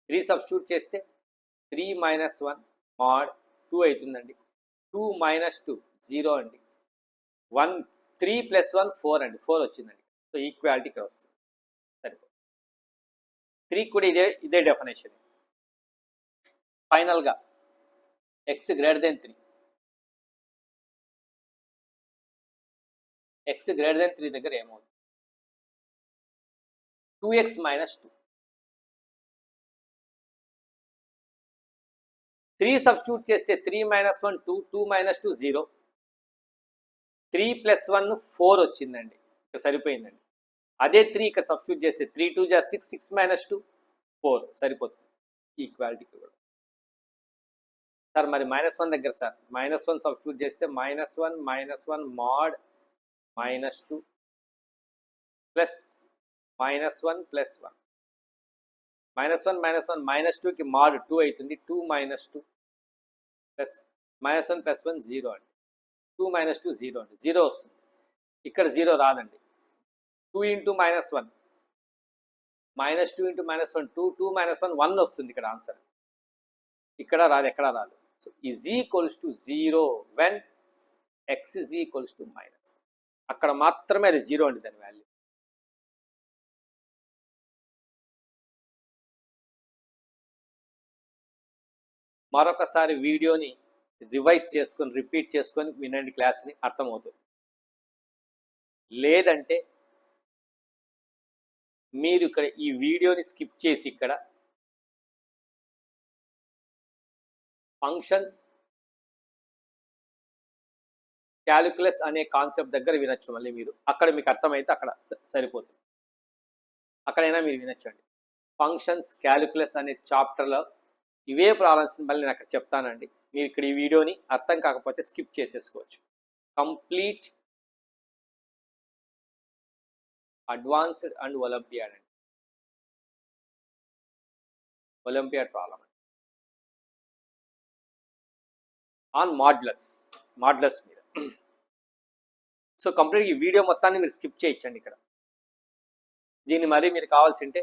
3 సబ్స్టిట్యూట్ చేస్తే 3 - 1 mod 2 అవుతుందండి. 2 - 2 0 అండి. 1 3 + 1 4 అండి. 4 వచ్చిందండి. సో ఈక్వాలిటీ ఇక్కడ వస్తుంది. సరిపోతుంది. 3 కూడా ఇదే డెఫినేషన్. ఫైనల్గా x greater than 3, x greater than 3 దగ్గర ఏమవుతుంది? 2x - 2. 3 సబ్స్టిట్యూట్ చేస్తే 3 - 1 2, 2 - 2 0, 3 + 1 4 వచ్చిందండి. ఇక్కడ సరిపోయిందండి. అదే 3 ఇక్కడ సబ్స్టిట్యూట్ చేస్తే 3 2 6, 6 - 2 4 సరిపోతుంది. ఈక్వాలిటీ కూడా. సార్ మరి -1 దగ్గర సార్ -1 సబ్స్టిట్యూట్ చేస్తే -1 - 1 mod -2 ప్లస్ -1 ప్లస్ 1, -1 - 1 -2కి mod 2 అవుతుంది. 2 - 2 ప్లస్ -1 + 1 0 అండి. 2 - 2 0 అండి. 0 వస్తుంది. ఇక్కడ 0 రాదండి. 2 × -1 -2 × -1 2, 2 - 1 1 వస్తుంది ఇక్కడ ఆన్సర్. ఇక్కడ రాదు, ఎక్కడ రాదు. So is equals to 0 when x is equals to -1. అక్కడ మాత్రమే అది 0 అండి దాని వాల్యూ. మరొకసారి వీడియోని రివైజ్ చేసుకొని రిపీట్ చేసుకొని వినండి, క్లాస్ని అర్థమవుతుంది. లేదంటే మీరు ఇక్కడ ఈ వీడియోని స్కిప్ చేసి ఇక్కడ ఫంక్షన్స్ క్యాలిక్యులస్ అనే కాన్సెప్ట్ దగ్గర వినొచ్చు. మళ్ళీ మీరు అక్కడ మీకు అర్థమైతే అక్కడ సరిపోతుంది. అక్కడైనా మీరు వినొచ్చండి. ఫంక్షన్స్ క్యాలిక్యులస్ అనే చాప్టర్లో ఇవే ప్రాబ్లమ్స్ మళ్ళీ నేను అక్కడ చెప్తానండి. మీరు ఇక్కడ ఈ వీడియోని అర్థం కాకపోతే స్కిప్ చేసేసుకోవచ్చు. కంప్లీట్ అడ్వాన్స్డ్ అండ్ ఒలింపియాడ్ అండి. ఒలింపియాడ్ ప్రాబ్లం ఆన్ మాడ్యులస్ మీద. సో కంప్లీట్ ఈ వీడియో మొత్తాన్ని మీరు స్కిప్ చేయొచ్చండి ఇక్కడ. దీన్ని మరీ మీరు కావాల్సింటే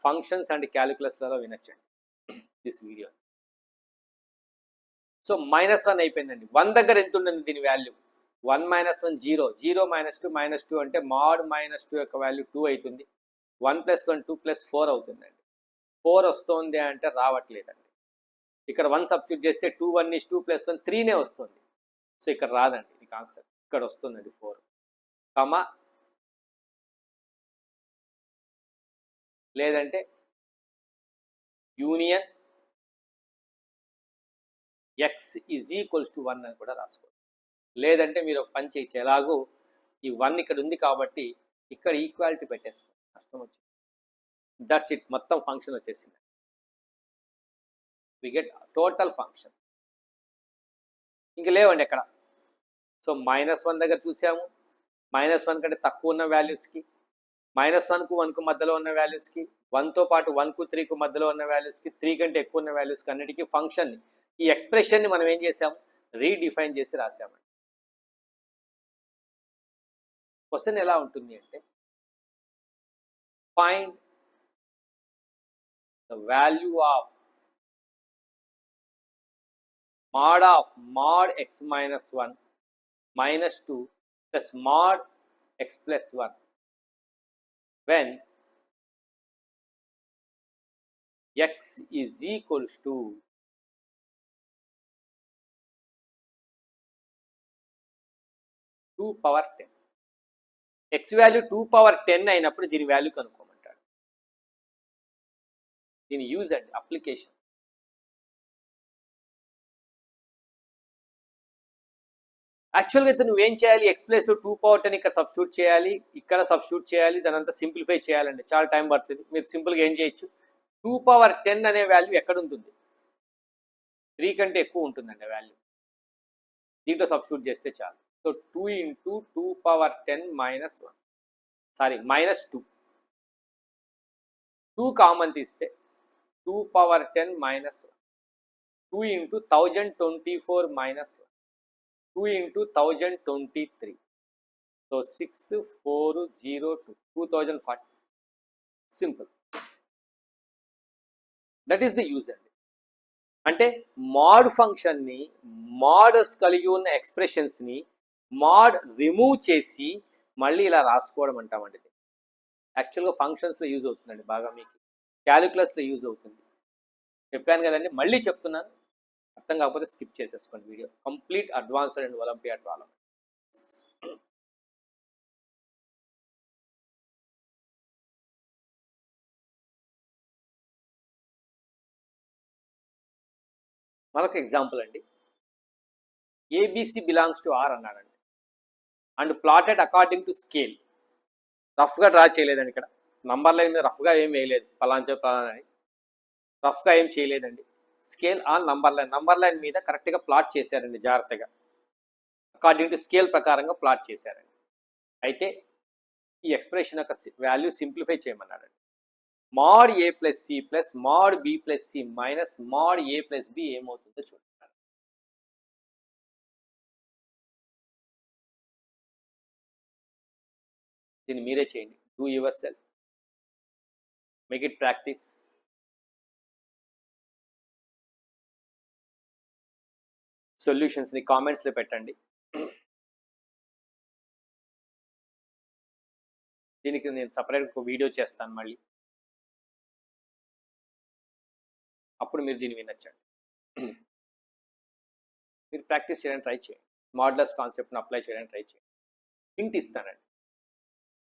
ఫంక్షన్స్ అండ్ క్యాలిక్యులస్లలో వినొచ్చండి దిస్ వీడియో. సో -1 అయిపోయిందండి. 1 దగ్గర ఎంత ఉండండి దీని వాల్యూ? 1 - 1 0, 0 - 2 అంటే mod -2 యొక్క వాల్యూ 2 అవుతుంది. 1 + 1 2 + 4 అవుతుందండి. 4 వస్తుంది అంటే రావట్లేదండి. ఇక్కడ 1 సబ్స్టిట్యూట్ చేస్తే 2 1 2 + 1 3నే వస్తుంది. సో ఇక్కడ రాదండి ఇది కాన్సెప్ట్. ఇక్కడ వస్తుందండి 4, లేదంటే union x is equals to 1 అని కూడా రాసుకోండి. లేదంటే మీరు ఒక పని చేయొచ్చు. ఎలాగో ఈ 1 ఇక్కడ ఉంది కాబట్టి ఇక్కడ ఈక్వాలిటీ పెట్టేసుకోండి. కష్టం వచ్చింది. That's it. మొత్తం ఫంక్షన్ వచ్చేసింది. We get total function. ఇంక లేవండి ఎక్కడ. సో -1 దగ్గర చూసాము. -1 కంటే తక్కువ ఉన్న వాల్యూస్కి, -1కు 1కు మధ్యలో ఉన్న వాల్యూస్కి, 1తో పాటు 1కు 3కు మధ్యలో ఉన్న వాల్యూస్కి, 3 కంటే ఎక్కువ ఉన్న వాల్యూస్కి అన్నిటికీ ఫంక్షన్ని, ఈ ఎక్స్ప్రెషన్ని మనం ఏం చేసాము? రీడిఫైన్ చేసి రాసామండి. క్వశ్చన్ ఎలా ఉంటుంది అంటే, find the value of mod x - 1 -2 plus mod x plus 1 when x is equals to 2 power 10. x value 2 power 10 అయినప్పుడు దీని వాల్యూ కనుక్కోమంటాడు. దీని యూజ్ అండి, అప్లికేషన్. యాక్చువల్గా అయితే నువ్వేం చేయాలి, ఎక్స్ ప్లేస్లో 2 పవర్ 10 ఇక్కడ సబ్స్టిట్యూట్ చేయాలి, ఇక్కడ సబ్స్టిట్యూట్ చేయాలి, దాని అంతా సింప్లిఫై చేయాలండి, చాలా టైం పడుతుంది. మీరు సింపుల్గా ఏం చేయొచ్చు, 2 పవర్ 10 అనే వాల్యూ ఎక్కడ ఉంటుంది, 3 కంటే ఎక్కువ ఉంటుందండి వాల్యూ, దీంట్లో సబ్స్టిట్యూట్ చేస్తే చాలు. So 2 into 2 power 10 minus 1, sorry minus 2, 2 common తీస్తే 2 power 10 minus 1, 2 into 1024 minus 1, 2 into 1023. So 6402, 2040. Simple. That is the use అండి. అంటే mod ఫంక్షన్ని, మోడ్స్ కలిగి ఉన్న ఎక్స్ప్రెషన్స్ని మోడ్ రిమూవ్ చేసి మళ్ళీ ఇలా రాసుకోవడం అంటామండి. యాక్చువల్గా ఫంక్షన్స్లో యూజ్ అవుతుందండి, బాగా మీకు క్యాలిక్యులస్లో యూజ్ అవుతుంది. చెప్పాను కదండి, మళ్ళీ చెప్తున్నాను, అర్థం కాకపోతే స్కిప్ చేసేసుకోండి video. Complete advanced and olympiad problem. మరొక ఎగ్జాంపుల్ అండి, ఏబిసి బిలాంగ్స్ టు ఆర్ అన్నాడండి, and plotted according to scale. రఫ్గా డ్రా చేయలేదండి, ఇక్కడ నంబర్ లైన్ మీద రఫ్గా ఏం వేయలేదు, పలాంచో పలానా అని రఫ్గా ఏం చేయలేదండి. స్కేల్ ఆన్ నంబర్ లైన్ మీద కరెక్ట్గా ప్లాట్ చేశారండి, జాగ్రత్తగా అకార్డింగ్ టు స్కేల్ ప్రకారంగా ప్లాట్ చేశారండి. అయితే ఈ ఎక్స్ప్రెషన్ యొక్క వాల్యూ సింప్లిఫై చేయమన్నాడండి. mod a plus c plus mod b plus c minus mod a plus b ఏమవుతుందో చూడండి. దీన్ని మీరే చేయండి, do yourself, make it practice. సొల్యూషన్స్ని కామెంట్స్లో పెట్టండి. దీనికి నేను సపరేట్ ఒక వీడియో చేస్తాను మళ్ళీ, అప్పుడు మీరు దీన్ని వినొచ్చండి. మీరు ప్రాక్టీస్ చేయడానికి ట్రై చేయండి, మోడ్యులస్ కాన్సెప్ట్ని అప్లై చేయడానికి ట్రై చేయండి. హింట్ ఇస్తానండి,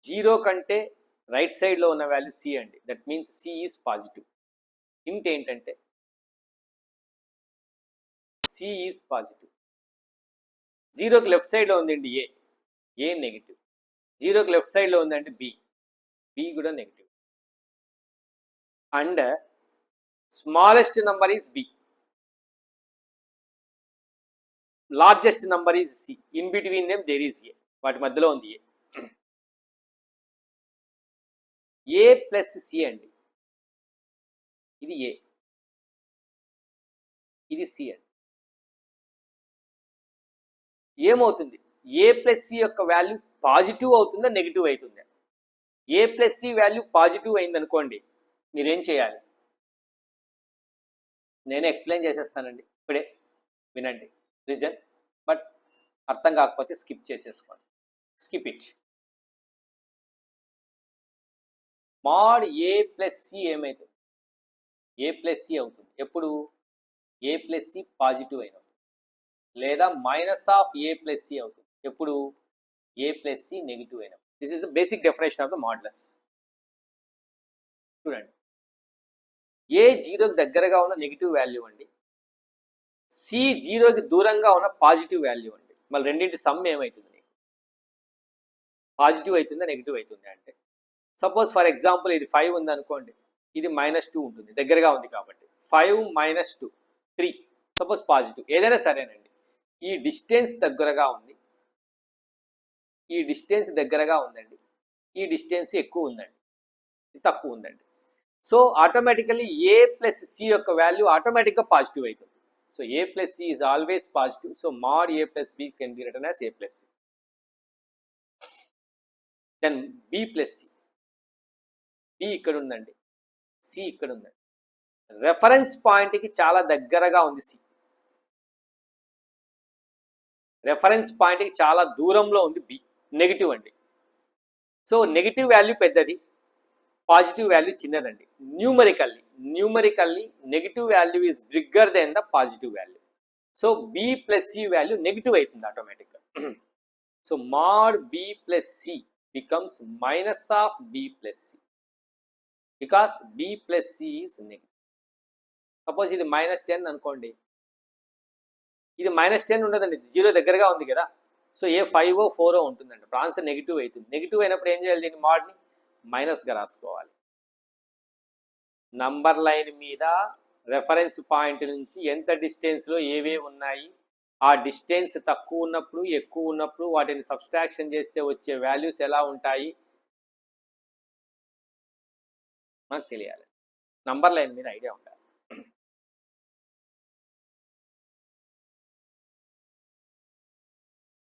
0 కంటే రైట్ సైడ్లో ఉన్న వాల్యూ సి అండి, that means c is positive. Hint ఏంటంటే సి ఈజ్ పాజిటివ్. 0కి లెఫ్ట్ సైడ్లో ఉందండి ఏ నెగిటివ్. 0కి లెఫ్ట్ సైడ్లో ఉందండి బి కూడా negative. And smallest number is b, largest number is c, in between them there is a, వాటి మధ్యలో ఉంది ఏ ప్లస్ సి అండి, ఇది ఏ, ఇది సి అండి. ఏమవుతుంది, ఏ ప్లస్ సి యొక్క వాల్యూ పాజిటివ్ అవుతుందా నెగిటివ్ అవుతుందా? ఏ ప్లస్ సి వాల్యూ పాజిటివ్ అయింది అనుకోండి, మీరేం చేయాలి, నేనే ఎక్స్ప్లెయిన్ చేసేస్తానండి, ఇప్పుడే వినండి రీజన్. బట్ అర్థం కాకపోతే స్కిప్ చేసేసుకోండి, skip it. mod a plus c ఏమవుతుంది, ఏ ప్లస్ సి అవుతుంది ఎప్పుడు, ఏ ప్లస్ సి పాజిటివ్ అయినప్పుడు, లేదా minus of a plus c అవుతుంది ఎప్పుడు, ఏ ప్లస్ సి నెగిటివ్ అయినప్పుడు. This is the basic definition of the modulus. చూడండి, ఏ 0కి దగ్గరగా ఉన్న నెగిటివ్ వాల్యూ అండి, సి 0కి దూరంగా ఉన్న పాజిటివ్ వాల్యూ అండి. మళ్ళీ రెండింటి సమ్ ఏమవుతుంది, పాజిటివ్ అవుతుందా నెగిటివ్ అవుతుంది అంటే, సపోజ్ ఫర్ ఎగ్జాంపుల్ ఇది 5 ఉంది అనుకోండి, ఇది -2 ఉంటుంది, దగ్గరగా ఉంది కాబట్టి 5 - 2 3, సపోజ్ పాజిటివ్, ఏదైనా సరేనండి. ఈ డిస్టెన్స్ దగ్గరగా ఉంది, ఈ డిస్టెన్స్ దగ్గరగా ఉందండి, ఈ డిస్టెన్స్ ఎక్కువ ఉందండి, తక్కువ ఉందండి. So automatically a plus c యొక్క వాల్యూ ఆటోమేటిక్గా పాజిటివ్ అవుతుంది. So a plus c is always positive. So mod a plus b can be written as a plus c. Then b plus c, b ఇక్కడ ఉందండి, సి ఇక్కడ ఉందండి, రెఫరెన్స్ పాయింట్కి చాలా దగ్గరగా ఉంది సి, రెఫరెన్స్ పాయింట్కి చాలా దూరంలో ఉంది బి, నెగిటివ్ అండి. సో నెగిటివ్ వాల్యూ పెద్దది, పాజిటివ్ వాల్యూ చిన్నదండి. Numerically negative value is bigger than the positive value. So b plus c value negative అవుతుంది ఆటోమేటిక్గా. So mod b plus c becomes minus of b plus c because b plus c is negative. Suppose ఇది -10 అనుకోండి, ఇది -10 ఉండదండి, జీరో దగ్గరగా ఉంది కదా. సో ఏ 5 4 ఉంటుందండి, ఇప్పుడు ఆన్సర్ నెగిటివ్ అవుతుంది. నెగిటివ్ అయినప్పుడు ఏం చేయాలి, దీన్ని మాడ్ని మైనస్గా రాసుకోవాలి. నంబర్ లైన్ మీద రెఫరెన్స్ పాయింట్ నుంచి ఎంత డిస్టెన్స్లో ఏవే ఉన్నాయి, ఆ డిస్టెన్స్ తక్కువ ఉన్నప్పుడు ఎక్కువ ఉన్నప్పుడు వాటిని సబ్స్ట్రాక్షన్ చేస్తే వచ్చే వాల్యూస్ ఎలా ఉంటాయి మనకు తెలియాలి. నంబర్ లైన్ మీద ఐడియా ఉండాలి.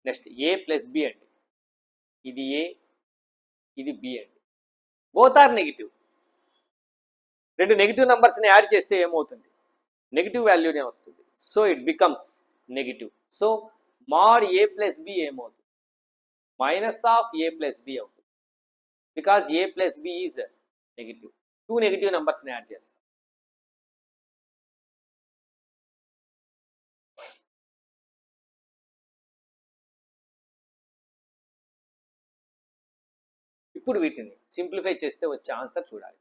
నెక్స్ట్ ఏ ప్లస్ బి అండి, ఇది ఏ ఇది బి అండి, బోత్ ఆర్ నెగిటివ్. రెండు నెగిటివ్ నంబర్స్ని యాడ్ చేస్తే ఏమవుతుంది, నెగిటివ్ వాల్యూనే వస్తుంది. So it becomes negative. So mod a plus b ఏమవుతుంది, minus of a plus b అవుతుంది, because a plus b is negative. Two negative నంబర్స్ని యాడ్ చేస్తాం. ఇప్పుడు వీటిని సింప్లిఫై చేస్తే వచ్చే ఆన్సర్ చూడాలి.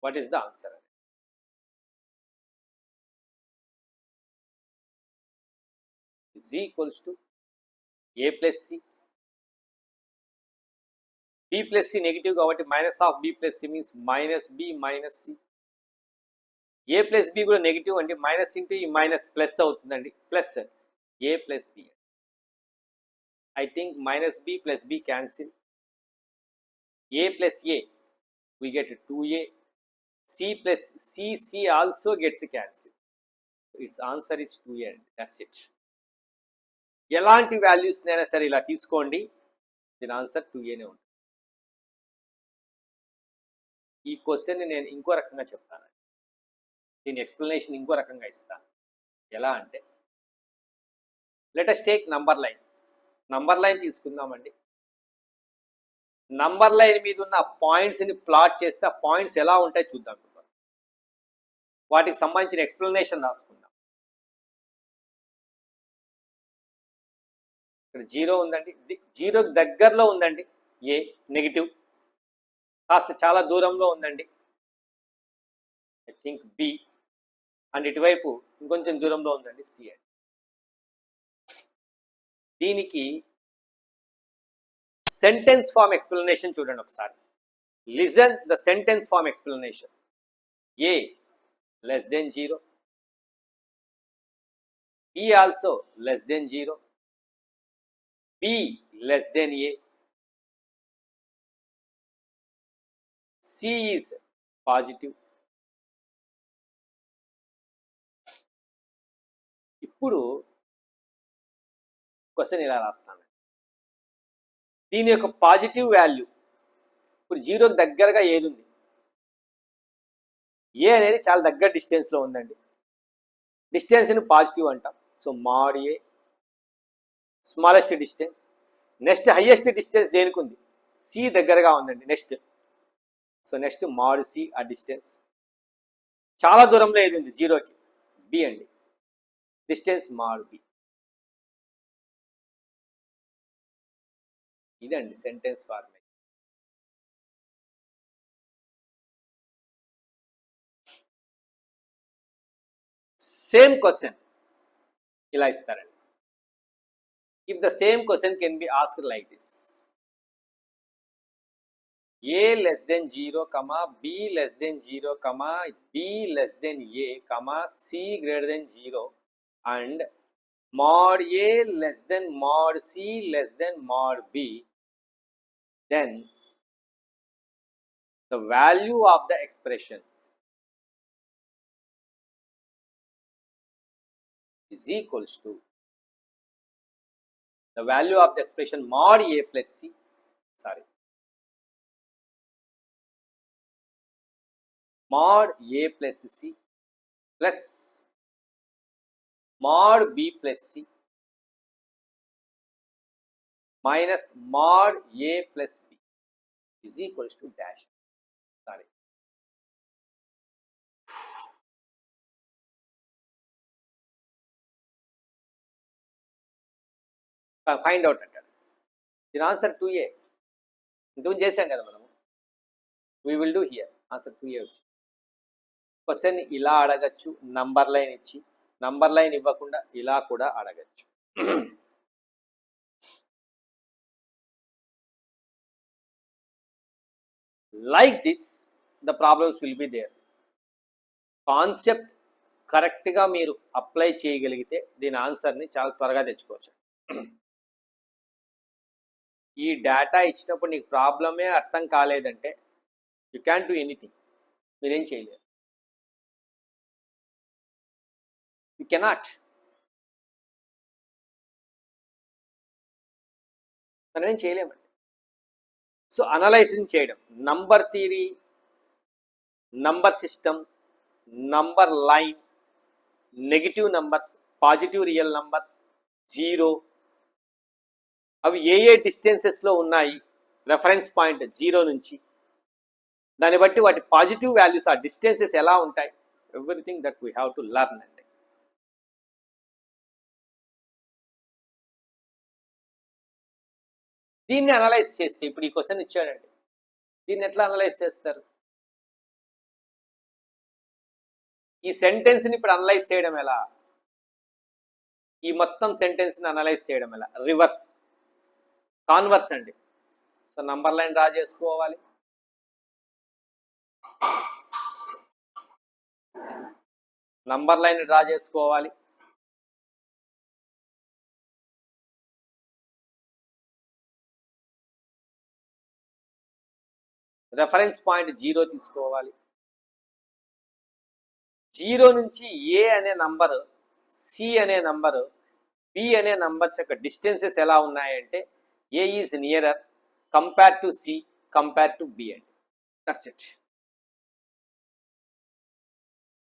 What is the answer? is equals to a plus c. b plus c negative కాబట్టి minus of b plus c means minus b minus c. a plus b కూడా నెగిటివ్ అంటే మైనస్ ఇంటూ ఈ మైనస్ ప్లస్ అవుతుందండి, plus a plus b. I think minus b plus b cancel. A plus a we get 2a. c plus c also gets cancelled. Its answer is 2a. That's it. ఎలాంటి వాల్యూస్ అయినా సరే ఇలా తీసుకోండి, దీని ఆన్సర్ 2aనే ఉంటుంది. ఈ క్వశ్చన్ నేను ఇంకో రకంగా చెప్తాను, దీని ఎక్స్ప్లెనేషన్ ఇంకో రకంగా ఇస్తాను. ఎలా అంటే, let us take number line. Number line తీసుకుందామండి. నంబర్ లైన్ మీద ఉన్న పాయింట్స్ని ప్లాట్ చేస్తే ఆ పాయింట్స్ ఎలా ఉంటాయి చూద్దాం. వాటికి సంబంధించిన ఎక్స్ప్లెనేషన్ రాసుకుందాం. ఇక్కడ జీరో ఉందండి, జీరోకి దగ్గరలో ఉందండి ఏ నెగిటివ్, కాస్త చాలా దూరంలో ఉందండి ఐ థింక్ బి, అండ్ ఇటువైపు ఇంకొంచెం దూరంలో ఉందండి సి. అండి దీనికి సెంటెన్స్ ఫామ్ ఎక్స్ప్లెనేషన్ చూడండి ఒకసారి. Listen the sentence form explanation. A less than 0, b also less than 0, b less than a, c is positive. ఇప్పుడు క్వశ్చన్ ఇలా రాస్తాను, దీని యొక్క పాజిటివ్ వాల్యూ ఇప్పుడు జీరోకి దగ్గరగా ఏది ఉంది, ఏ అనేది చాలా దగ్గర డిస్టెన్స్లో ఉందండి, డిస్టెన్స్ని పాజిటివ్ అంటాం. So mod a smallest distance. Next highest distance దేనికి ఉంది, సి దగ్గరగా ఉందండి next. So next mod c ఆ డిస్టెన్స్. చాలా దూరంలో ఏది ఉంది జీరోకి, బి అండి, డిస్టెన్స్ మాడ్ బి. ఇదండి సెంటెన్స్ ఫార్మేట్. సేమ్ క్వశ్చన్ ఇలా ఇస్తారండి. If the same question can be asked like this, a less than 0, b less than 0, b less than a, c greater than 0, and mod a less than mod c less than mod b, then the value of the expression is equals to the value of the expression mod a plus c, mod a plus c plus mod b plus c minus mod a plus b is equals to dash. Find out అంటాడు. దీని ఆన్సర్ 2A. ఇంతకుముందు చేశాం కదా మనము. We will do here. Answer 2A వచ్చి క్వశ్చన్ ఇలా అడగచ్చు, నంబర్ లైన్ ఇచ్చి, నంబర్ లైన్ ఇవ్వకుండా ఇలా కూడా అడగచ్చు. Like this the problems will be there. Concept కరెక్ట్గా మీరు అప్లై చేయగలిగితే దీని ఆన్సర్ని చాలా త్వరగా తెచ్చుకోవచ్చు. ఈ డేటా ఇచ్చినప్పుడు నీకు ప్రాబ్లమే అర్థం కాలేదంటే యూ క్యాన్ డూ ఎనీథింగ్. మీరేం చేయలేరు. You cannot. మనం ఏం చేయలేమండి. సో అనలైజింగ్ చేయడం, number theory, number system, number line, negative numbers, positive real numbers, zero, అవి ఏ డిస్టెన్సెస్లో ఉన్నాయి, రెఫరెన్స్ పాయింట్ 0 నుంచి, దాన్ని బట్టి వాటి పాజిటివ్ వాల్యూస్ ఆ డిస్టెన్సెస్ ఎలా ఉంటాయి, everything that we have to learn అండి. దీన్ని అనలైజ్ చేస్తే, ఇప్పుడు ఈ క్వశ్చన్ ఇచ్చాడండి, దీన్ని ఎట్లా అనలైజ్ చేస్తారు? ఈ సెంటెన్స్ని ఇప్పుడు అనలైజ్ చేయడం ఎలా? ఈ మొత్తం సెంటెన్స్ని అనలైజ్ చేయడం ఎలా? రివర్స్, కాన్వర్స్ అండి. సో నంబర్ లైన్ డ్రా చేసుకోవాలి. నంబర్ లైన్ డ్రా చేసుకోవాలి. రెఫరెన్స్ పాయింట్ 0 తీసుకోవాలి. 0 నుంచి ఏ అనే నంబరు, సి అనే నంబరు, బి అనే నంబర్స్ యొక్క డిస్టెన్సెస్ ఎలా ఉన్నాయంటే a is nearer compare to c compare to b అండి. That's it.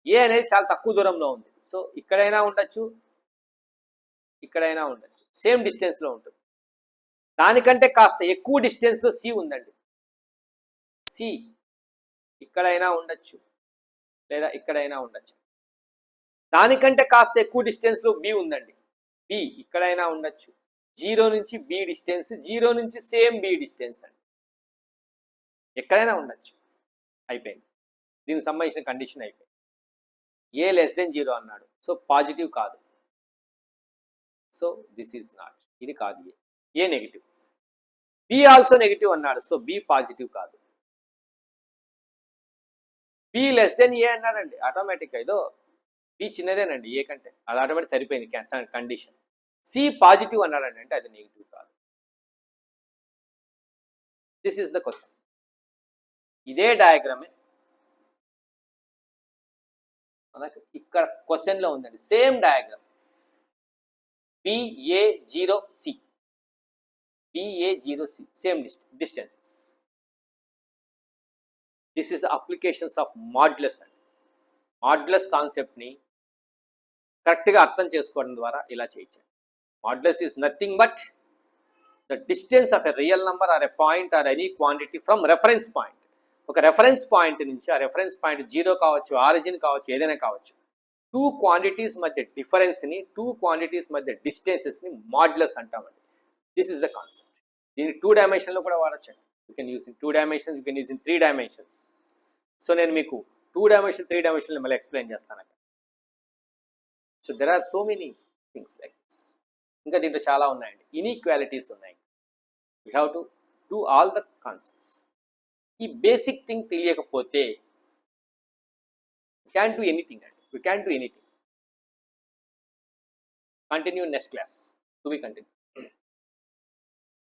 ఏ అనేది చాలా తక్కువ దూరంలో ఉంది. సో ఇక్కడైనా ఉండొచ్చు, ఇక్కడైనా ఉండొచ్చు, సేమ్ డిస్టెన్స్లో ఉంటుంది. దానికంటే కాస్త ఎక్కువ డిస్టెన్స్లో సి ఉందండి. సి ఇక్కడైనా ఉండొచ్చు లేదా ఇక్కడైనా ఉండొచ్చు. దానికంటే కాస్త ఎక్కువ డిస్టెన్స్లో బి ఉందండి. బి ఇక్కడైనా ఉండొచ్చు. 0 నుంచి బి డిస్టెన్స్, 0 నుంచి సేమ్ బి డిస్టెన్స్ అండి. ఎక్కడైనా ఉండొచ్చు. అయిపోయింది. దీనికి సంబంధించిన కండిషన్ అయిపోయింది. ఏ లెస్ దెన్ 0 అన్నాడు, సో పాజిటివ్ కాదు. సో దిస్ ఈజ్ నాట్, ఇది కాదు. ఏ నెగిటివ్. బి ఆల్సో నెగిటివ్ అన్నాడు, సో బి పాజిటివ్ కాదు. బి లెస్ దెన్ ఏ అన్నాడండి, ఆటోమేటిక్గా ఏదో బి చిన్నదేనండి ఏ కంటే, అది ఆటోమేటిక్ సరిపోయింది కండిషన్. సి పాజిటివ్ అన్నాడండి, అంటే అది నెగిటివ్ కాదు. This is the question. ఇదే డయాగ్రామే మనకు ఇక్కడ క్వశ్చన్లో ఉందండి. Same diagram. BA0C, BA0C, same distances. This is the applications of modulus అండి. మాడ్యులస్ కాన్సెప్ట్ని కరెక్ట్గా అర్థం చేసుకోవడం ద్వారా ఇలా చేయించండి. Modulus is nothing but the distance of a real number or a point or any quantity from reference point. ఒక రెఫరెన్స్ పాయింట్ నుంచి, ఆ రెఫరెన్స్ పాయింట్ 0 కావచ్చు, ఆరిజిన్ కావచ్చు, ఏదైనా కావచ్చు, 2 క్వాంటిటీస్ మధ్య డిఫరెన్స్ని, 2 క్వాంటిటీస్ మధ్య డిస్టెన్సెస్ని మాడ్యులస్ అంటామండి. This is the concept. దీన్ని 2 డైమెన్షన్లో కూడా వాడచ్చండి. You can use in 2 dimensions, you can use in 3 dimensions. So నేను మీకు 2 dimension 3 dimension మళ్ళీ ఎక్స్ప్లెయిన్ చేస్తాను. So there are so many things like this. ఇంకా దీంట్లో చాలా ఉన్నాయండి. ఇన్ఈక్వాలిటీస్ ఉన్నాయి. We have to do all the concepts. ఈ బేసిక్ థింగ్ తెలియకపోతే క్యాన్ డూ ఎనీథింగ్ అండి. We can't do anything. Continue next class. To be continued.